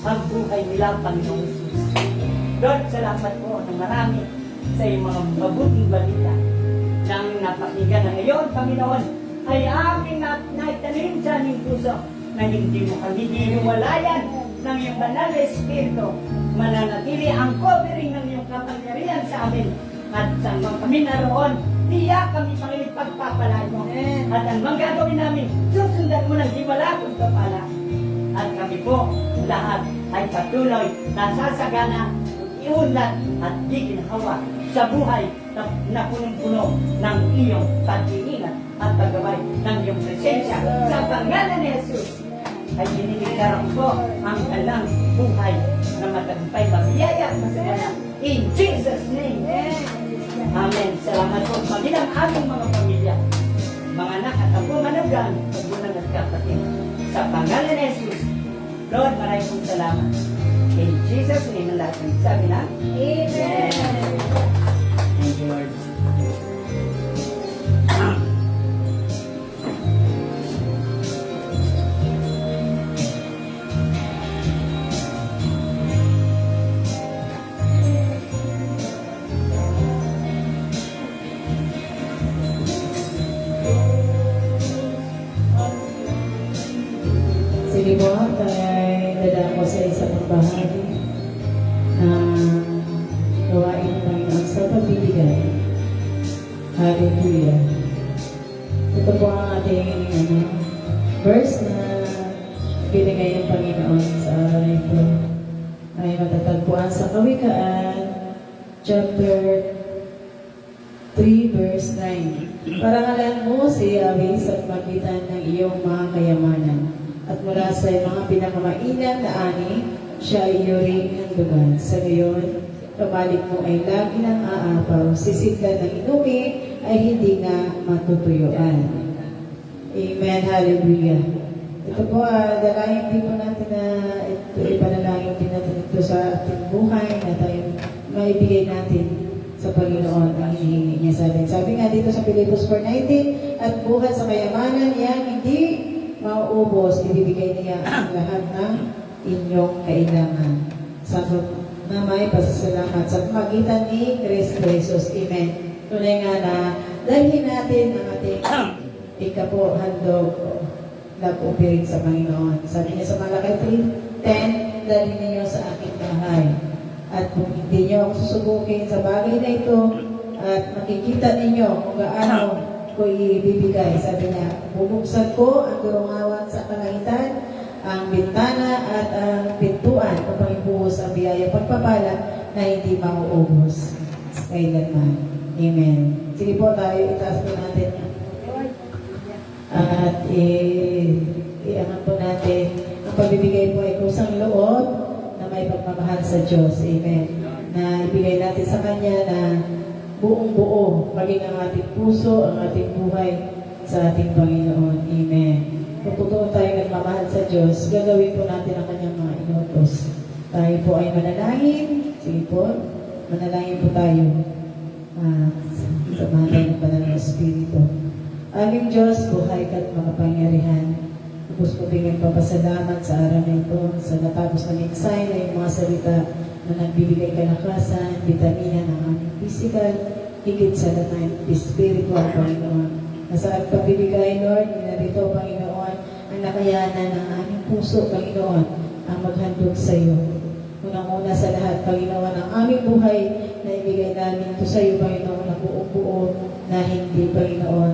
ang buhay nila, Panginoon Jesus. Lord, salamat po ng marami sa iyong mga mabuting balita nang napakinggan na ngayon, Panginoon, ay aming naitanim sa aming puso na hindi mo kami hiniwalayan ng iyong banal na Espiritu. Mananatili ang covering ng iyong kapangyarihan sa amin. At sa mga kami naroon, tiyak kami Panginoon pagpapalain mo. At ang mga gagawin namin, susundan mo ng himala kung kapala. At kami po, lahat ay patuloy na sasagana, iunlad at di ginhawa sa buhay na punong-puno ng iyong pag-iingat at paggabay ng iyong presensya. Sa pangalan ni Jesus, ay dinideklara ko ang alang buhay na matagumpay, mabiyaya at masagana. In Jesus' name. Amen. Salamat po. Magilang aming mga pamilya, mga anak at ang pumanugan, pagbunan at kapatid. Sa pangalan ni Jesus, Lord, maraming pong salamat. In Jesus' name, ang lahat ng sabi na, Amen. Thank you, Lord. Sige po, tayo dadako sa isang bahagi na gawain ng Panginoon sa pagbibigay. Hallelujah. Ito po ang ating verse na binigay ng Panginoon sa araw na ito. Ay matatagpuan sa Kawikaan, chapter 3 verse 9. Parangalan mo si Yahweh sa pagitan ng iyong mga kayamanan. At mula sa mga pinakamainan na ani, siya ay iyong handugan. Sa gayon, pabalik mo ay lagi ng aapaw, sisigla ng inumi ay hindi na matutuyuan. Amen. Hallelujah. Ito po, dalangin din po natin na ito, ipanalangin din natin ito sa ating buhay na tayo maibigay natin sa Panginoon ang hinihingi niya sa atin. Sabi nga dito sa Philippians 4:19, at buhat sa kayamanan niya, hindi mauubos, ibibigay niya ang lahat ng inyong kailangan. Sa na may pasasalamat sa pamagitan ni Kristo Jesus. Amen. Tunay nga na dalhin natin ang ating ikapo-handog nag-upiring sa Panginoon. Sabi niya sa Malakay 3:10, dalhin ninyo sa aking bahay. At kung hindi niyo ako susubukin sa bagay na ito, at makikita ninyo kung gaano ko ibibigay. Sabi niya, bubuksan ko ang durungawan sa kalangitan, ang bintana at ang pintuan upang ibuhos ang biyaya pagpapala na hindi mauubos kailanman. Amen. Sige po tayo, itaas po natin. At iangat po natin ang pagbibigay po ay kusang loob na may pagmamahal sa Diyos. Amen. Na ibigay natin sa Kanya na buong buo, maging ang ating puso, ang ating buhay sa ating Panginoon. Amen. Kung totoo tayo nagmamahal sa Diyos, gagawin po natin ang Kanyang mga inutos. Tayo po ay manalangin. Sige po, manalangin po tayo sa mga ng banal na Espiritu. Aming Diyos, buhay ka at makapangyarihan. Tapos po bigyan papasalamat sa araw na ito, sa natapos ng exile na yung mga salita na nagbibigay kalakasan, vitamina ng aming physical, higit sa lahat ng spiritual, Panginoon. Nasa pagbibigay, Lord, narito, Panginoon, ang nakayanan ng aming puso, Panginoon, ang maghandog sa iyo. Unang-una sa lahat, Panginoon, ang aming buhay na ibigay namin ito sa iyo, Panginoon, na buo-buo na hindi, Panginoon,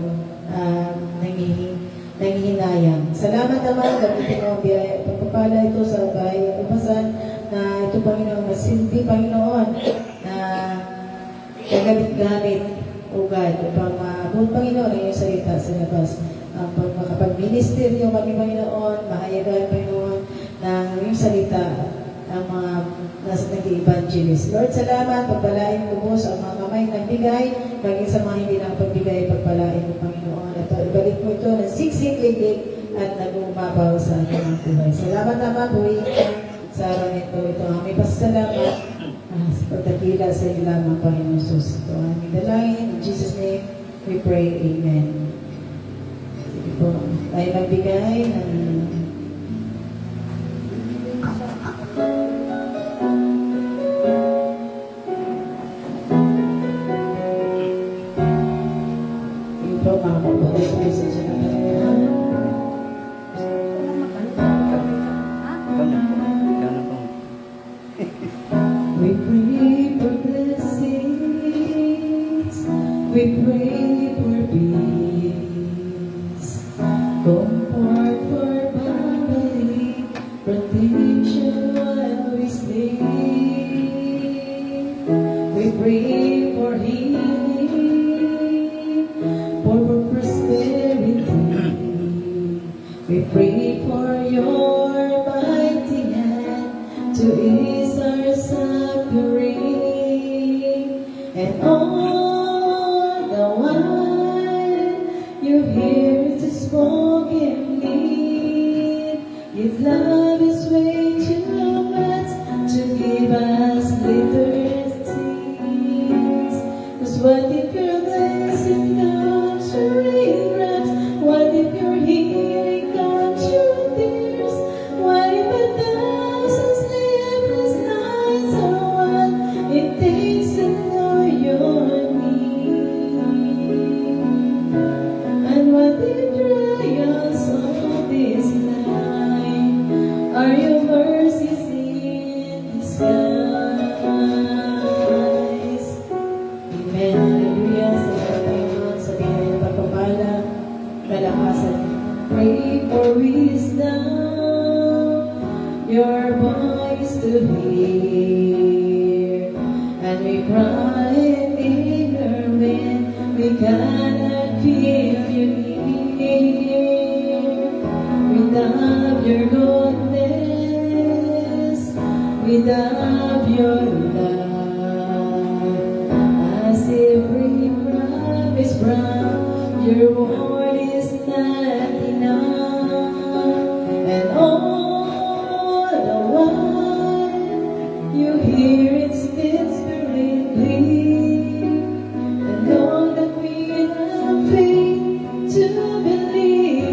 nangihinayang. Salamat naman, gamitin mo ang biyaya. Pagpapala ito sa bahay at upasan na ito, Panginoon, masilbi, Panginoon, na kagamit-gamit ugad upang maabot, Panginoon, ang iyong salita sa labas. Pag makapag-ministeryo kami, Panginoon, mahayagan, Panginoon, ng iyong salita ang mga nasa nag-evangelist. Lord, salamat, pagpalain mo po sa mga kamay nagbigay, maging sa mga hindi nakapagbigay, pagpalain mo, Panginoon. At ibalik mo ito ng siksik-liglig at nag-umabaw sa ating buhay. Salamat naman, buhay sa araw nito. Ito ang aming pasasalamat sa pagdakila sa iyo lamang, Panginoon Jesus. Ito ang aming dalangin. In Jesus' name, we pray. Amen. Sige po, tayo magbigay ng ito, mga kapatid, message na we pray for blessings, we pray for peace, comfort for family, protection while we sleep. We pray for healing, for prosperity. We pray for your mighty hand to ease our suffering, and all the while you hear the spoken need. His love is way too much to give us liberties. 'Cause what if your blessing comes through raindrops? What if your healing comes through tears? What if a thousand sleepless nights are what it takes to know your need? And what if trials of this life are your mercies in disguise? Amen. Hallelujah. Sa Panginoon, sa biyaya ng pagpapala, kalakasan. Pray for wisdom, your voice to hear. And we cry in inner when we cannot feel you near. We love your goodness, we love your love. As every promise from your word is not enough. And all the while you hear it still spiritly. And know that we have faith to believe.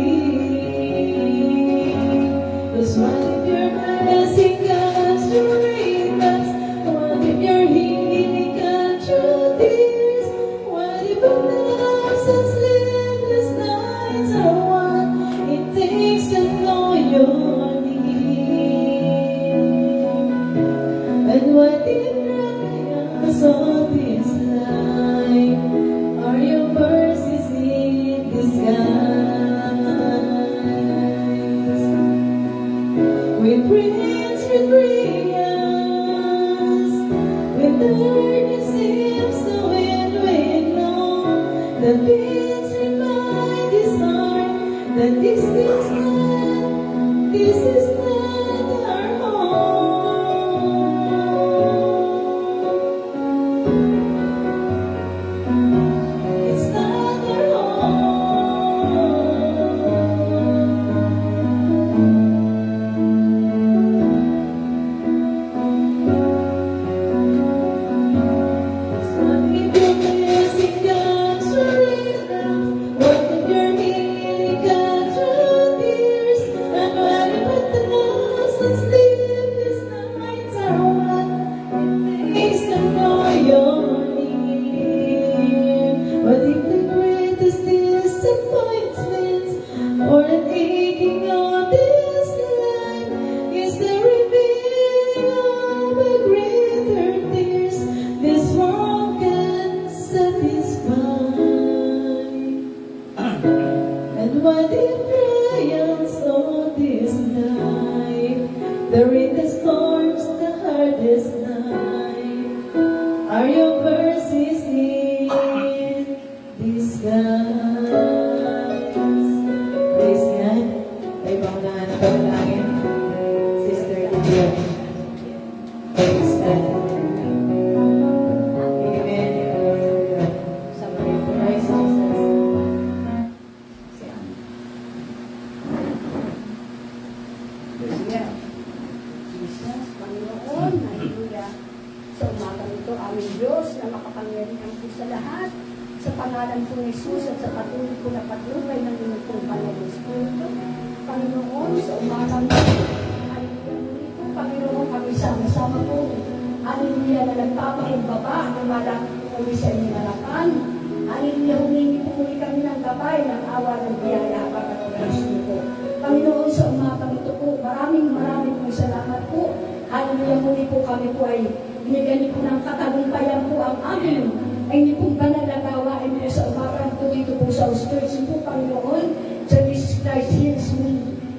'Cause what if your blessing comes through raindrops? What if your healing comes through tears? What if a thousand sleepless nights are what it takes to know your need? And what if trials of this life are your mercies in disguise? With prince with brilliance, with darkness seems to win low, the beats remind his heart that this is not our home. It's not our What if the greatest disappointments or an aching of this life is the revealing of a greater tears this world can satisfy? And what if trials of this life, during the storms, the hardest night, are your mercies in Diyos na makapangyarihan po sa lahat, sa pangalan po ni Jesus at sa patuloy po na patnubay ng inyong pong banal na Espiritu. Panginoon, sa umagang hallelujah muli po, Panginoon, kami sama-sama po. Hallelujah na nagpapakumbaba, lumalapit po kami sa inyong harapan. Hallelujah, humingi po muli kami ng gabay, ng awa, ng biyaya, pagkatapos niyo po. Panginoon, sa umagang ito po, maraming po salamat po. Hallelujah, muli po kami po ay binigyan niyo po ng katagumpayan po ang amin. Ay niyo pong banal na gawain po sa umagang ito dito po sa Austerlitz po, Panginoon, sa Jesus Christ Hills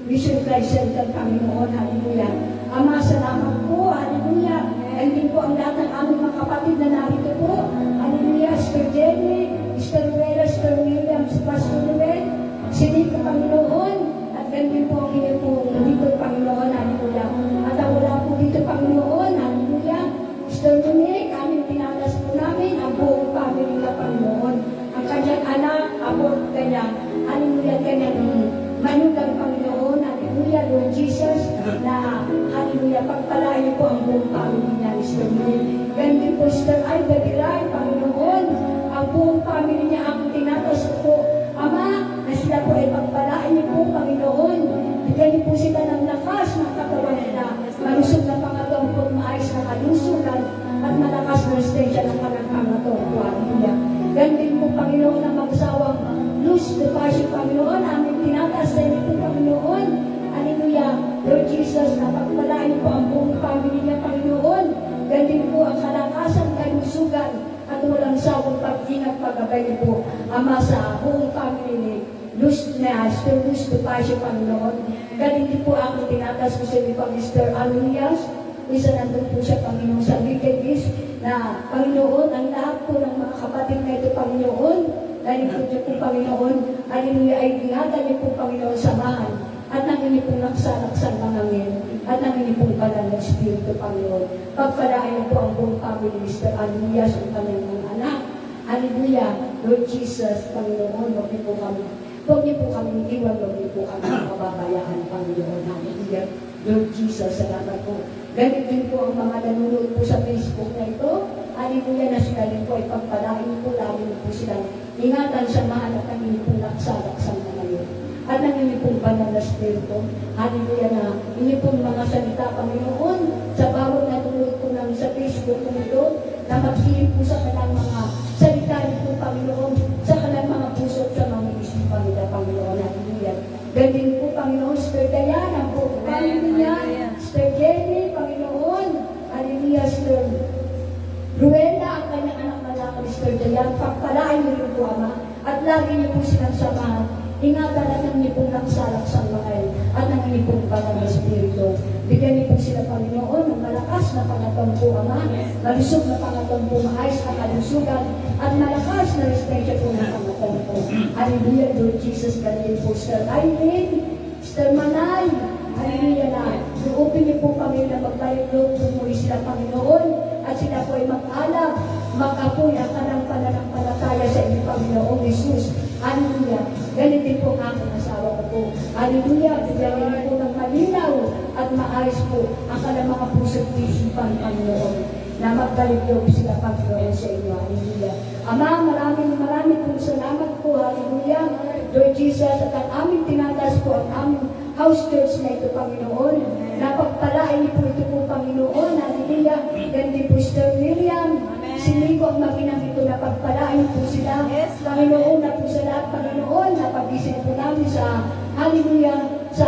Mission Christ Center, Panginoon. Hallelujah. Ama, salamat po. Hallelujah. Ay din po ang lahat ng aming mga kapatid na narito po. Hallelujah. Sister Jenny, Sister Ruela, Sister William, si Pastor Ruel, si Nico, Panginoon. At ganyan po ang inyong po dito, Panginoon. Hallelujah. At ang wala po dito, Panginoon. Hallelujah. Sister Monique, aming tinatas po namin ang buong family na, Panginoon. Ang kanyang anak, abot kanya. Hallelujah. Kanyang manugang, Panginoon. Hallelujah. Lord Jesus, na hallelujah. Pagpalain niyo po ang buong family niya, Sister Monique. Ganyan po, Sister Ida Diray, Panginoon. Ang buong family niya, ang tinatas po. Ama, na sila po ay pagpalain niyo po, Panginoon. Bigyan niyo po sila ng lakas ng katawan nila. Malusog na pangatong po, maayos na kalusugan at malakas na resistensya ng kanyang pangatong po. Hallelujah. Ganyan po, Panginoon, ang magsawang luz de passion, Panginoon. Aming tinatas sa inyo po, Panginoon. Hallelujah. Lord Jesus, na pagpalain niyo po ang buong family niya, Panginoon. Ganyan po ang kalakasan, kalusugan at walang sawang pag-ingat, pag-abay niyo po, Ama, sa buong family ni Luz na Sister Luz de Pasio, Panginoon. Galing din po ako tinatas ko sa inyo pa, Mr. Alunias. Isa nandun po siya, Panginoon, sa Bigagis, na Panginoon, ang lahat po ng mga kapatid na ito, Panginoon, galing po niyo po, Panginoon, hallelujah, ay ingatan niyo po, Panginoon, samahan, at nang inyo pong naksanaksan mga ngin, at nang inyo pong banal ng Espiritu, Panginoon. Pagpalain niyo po ang buong family, Mr. Alunias, ang kanyang mga anak. Hallelujah, Lord Jesus, Panginoon, huwag niyo po kami iwan, huwag niyo po kami mababayaan, Panginoon. Hallelujah, Lord Jesus, salamat po. Ganit din po ang mga nanonood po sa Facebook na ito. Hallelujah, na sila din po ay pagpalain niyo po, lalo niyo po silang ingatan sa mahal at ang inyo pong laksa-laksang na ngayon. At ang inyo pong banal na Espiritu. Hallelujah, na inyo pong mga salita, Panginoon, sa bawat nanonood po namin sa Facebook po ito, na maghiling po sa kanilang mga salita niyo po, Panginoon, sa kanilang mga puso at sa mga isipan nila, Panginoon. Hallelujah. Ganyan po, Panginoon, Sister Diana po, Hallelujah. Sister Jenny, Panginoon, Hallelujah, Sister Ruela, ang kanyang anak na lang, Sister Diana, pagpalain niyo rin po, Ama, at lagi niyo po silang samahan. Ingatan at ang inyo pong naksalaksan mga at ang inyo pong banal na Espiritu. Bigyan niyo po sila, Panginoon, ng malakas na pangatong po, Ama, malusog na pangatong po, maayos na kalusugan, at malakas na resistensya po ng pangatong po. Hallelujah, Lord Jesus, ganyan po, Sister Eileen, Sister Manay, hallelujah na, i-open niyo po kami na magbalik loob, pumuli sila, Panginoon, at sila po ay mag-alab, makapuy ang kanang pananampalataya sa inyo, Panginoon Jesus. Hallelujah. Ganit din po ang aking asawa ko po. Hallelujah. Bigyan niyo po ng malinaw at maayos po ang kanilang mga puso't isipan, Panginoon, na magbalik loob sila, Panginoon, sa inyo. Hallelujah. Ama, maraming pong salamat po. Hallelujah. Lord Jesus, at ang aming tinatas po, ang aming house church na ito, Panginoon. Napagpalain niyo po ito po, Panginoon. Hallelujah. Ganit po, Sister Miriam. Sinigo ang maginang ito na pagpalain po sila. Panginoon, na po sa lahat, Panginoon, na pag-isip po namin sa hallelujah, sa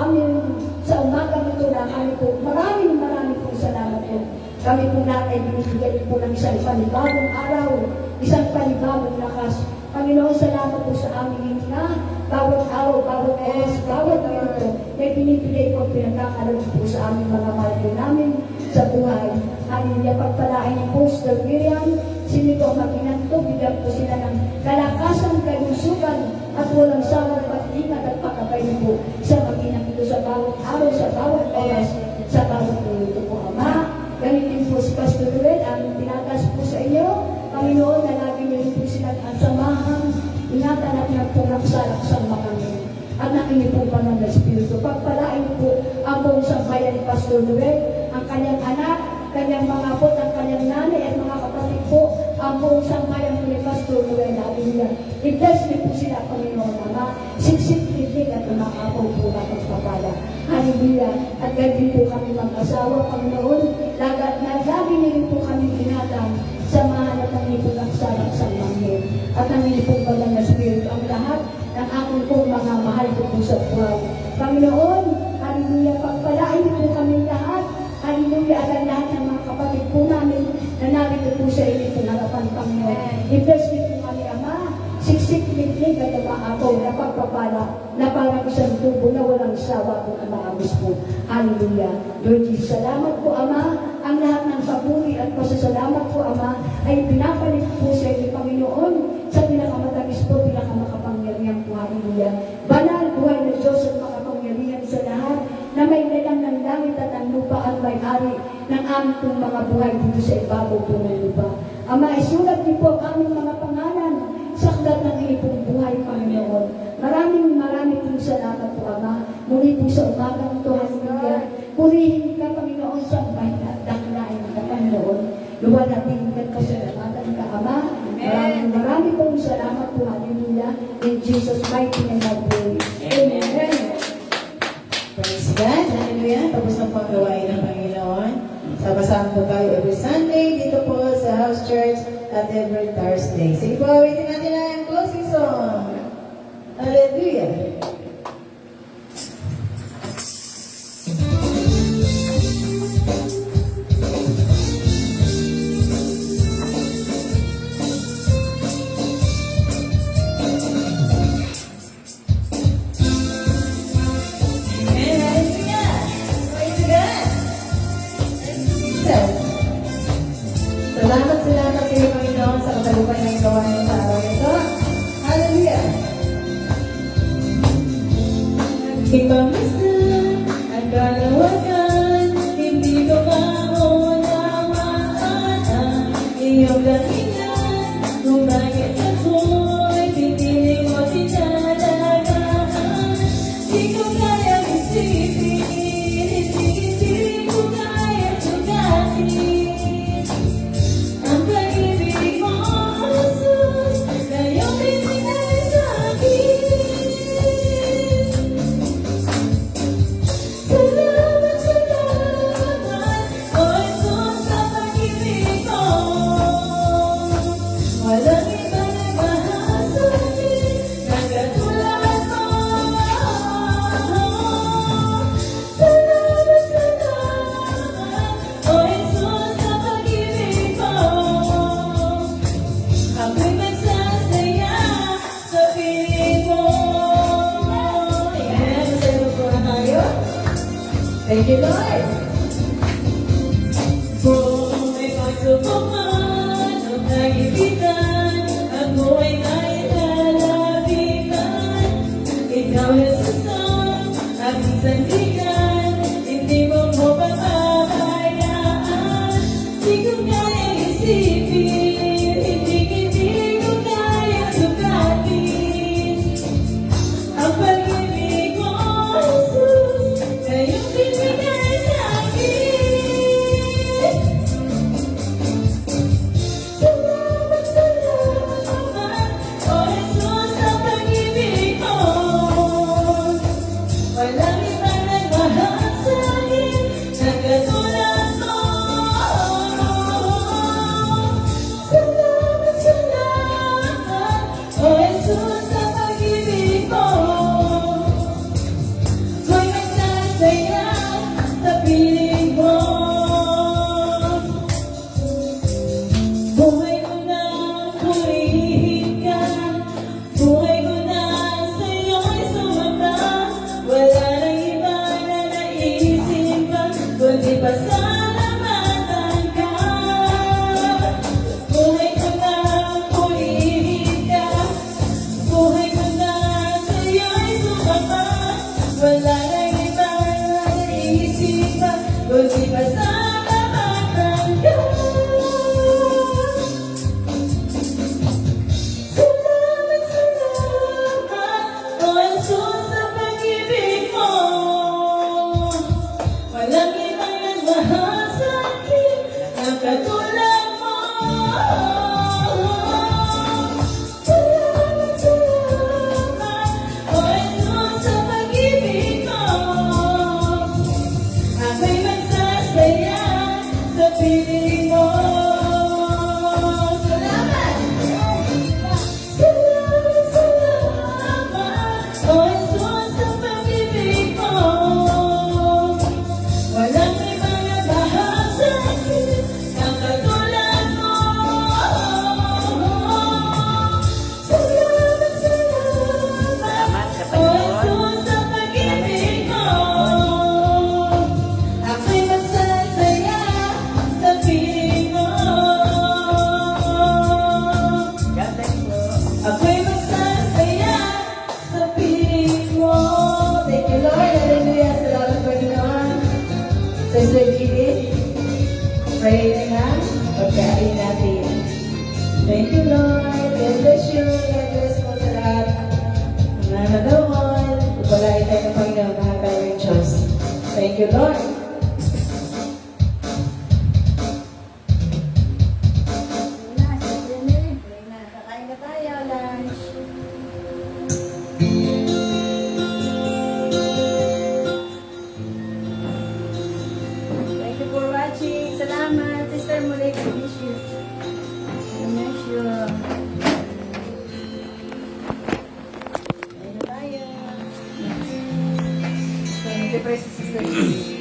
amin, sa umaga ito na kami po. Maraming po salamat po. Kami po lahat ay binibigyan po ng isang panibagong araw, isang panibagong lakas. Panginoon, salamat po sa aming hininga. Bawat araw, bawat oras, bawat minuto, may pinipigay po pinagkakalog po sa aming mga mahal po namin sa buhay. Hallelujah, pagpalain niyo po, Sister Miriam, sinito ang maginanto, bigyan po sila ng kalakasan, kalusugan, at walang sawang pag-ingat at pagkabay niyo po sa maginang ito sa bawat araw, sa bawat oras, sa bawat minuto po, Ama. Ganitin po si Pastor Ruel, ang tinatas po sa inyo, Panginoon, na lagi niyo rin po sila ang samahan, ingatan at nagpulaksalak mga ngayon. At nakinig po pa ng Espiritu. Pagpalain po ang buong sambayan ni Pastor Ruel, ang kanyang anak, kanyang mga apo, ang kanyang nanay at mga kapatid buong sambayan ko ni Pastor Noel, hallelujah. I-bless niyo po sila, Panginoon, Ama. Siksik-titik at umakapaw po na pagpapala. Hallelujah. At ganyan po kami mag-asawa, Panginoon. Lagi niyo po kami binatang sa mahal at ang ipong aksalang sa mangin. At ang ipong balang na spirit, ang lahat ng aking pong mga mahal ko po sa buhay. Panginoon, hallelujah, pagpalain niyo po kami lahat. Hallelujah, at ang lahat ng mga kapatid po namin na narito po sa inyo po harapan, Panginoon. I-bless niyo po kami, Ama. Siksik-titik at umaapaw na pagpapala na parang isang tubo na walang sawa kung umaabos po. Hallelujah. Lord Jesus, salamat po, Ama. Ang lahat ng papuri at pasasalamat po, Ama, ay pinapalit po sa inyo, Panginoon, sa pinakamatamis po, pinakamakapangyarihan po. Hallelujah. Banal, buhay na Diyos at makapangyarihan sa lahat na may dalang ng langit at ang lupa at may-ari ng aming pong mga buhay dito sa ibabaw po ng lupa. Ama, isulat niyo po ang aming mga pangalan sa aklat ng iyong buhay, Panginoon. Maraming pong salamat po, Ama. Muli po sa umagang ito, hallelujah. Purihin ka, Panginoon, sa bahay at daklain ka, Panginoon. Luwalating ka pasalamatan ka, Ama. Maraming pong salamat po, hallelujah. In Jesus' mighty name I pray. Amen. Praise God. Hallelujah. Tapos ang paggawain ng Panginoon. Sama-sama po tayo every Sunday dito po sa House Church at every Thursday. Sige po, awitin natin ang closing song. Hallelujah. Salamat sa iyo, Panginoon, sa katalupay ng gawain sa araw nito. Hallelujah! Ipamisa ang kalawakan, hindi ko maunawaan ang iyong dahilan. Kung bakit ako'y piniling mo tinalagaan, di ko kaya isipin, hindi ko kaya sugatin. Ang pag-ibig mo, Jesus, na iyong binigay sa akin. Salamat, O Jesus, sa pag-ibig mo. Walang iba nagmahal sa akin na katulad mo. Salamat, O Jesus, sa pag-ibig mo. Ako'y magsasaya sa piling mo. Ayan, masaya po na tayo. Thank you, Lord. Kung may pagsubok man o kagipitan, ako ay kaya lalapitan. Ikaw na susong, aking sandigan, hindi mo papabayaan. Di ko kaya isipin, hindi ko kaya sukatin. Ang pag-ibig mo, Jesus, na iyong binigay sa Thank you, Lord. God bless you. God bless po sa lahat. Mga nagawal. Ipalain tayo ng Panginoon. Mahal tayo ng Diyos. Thank you, Lord. Kakain na tayo, lunch. Thank you for watching. Salamat, Sister Mulay. I miss you. I miss you. Kain na tayo. So, nag-depress si Sister Mulay.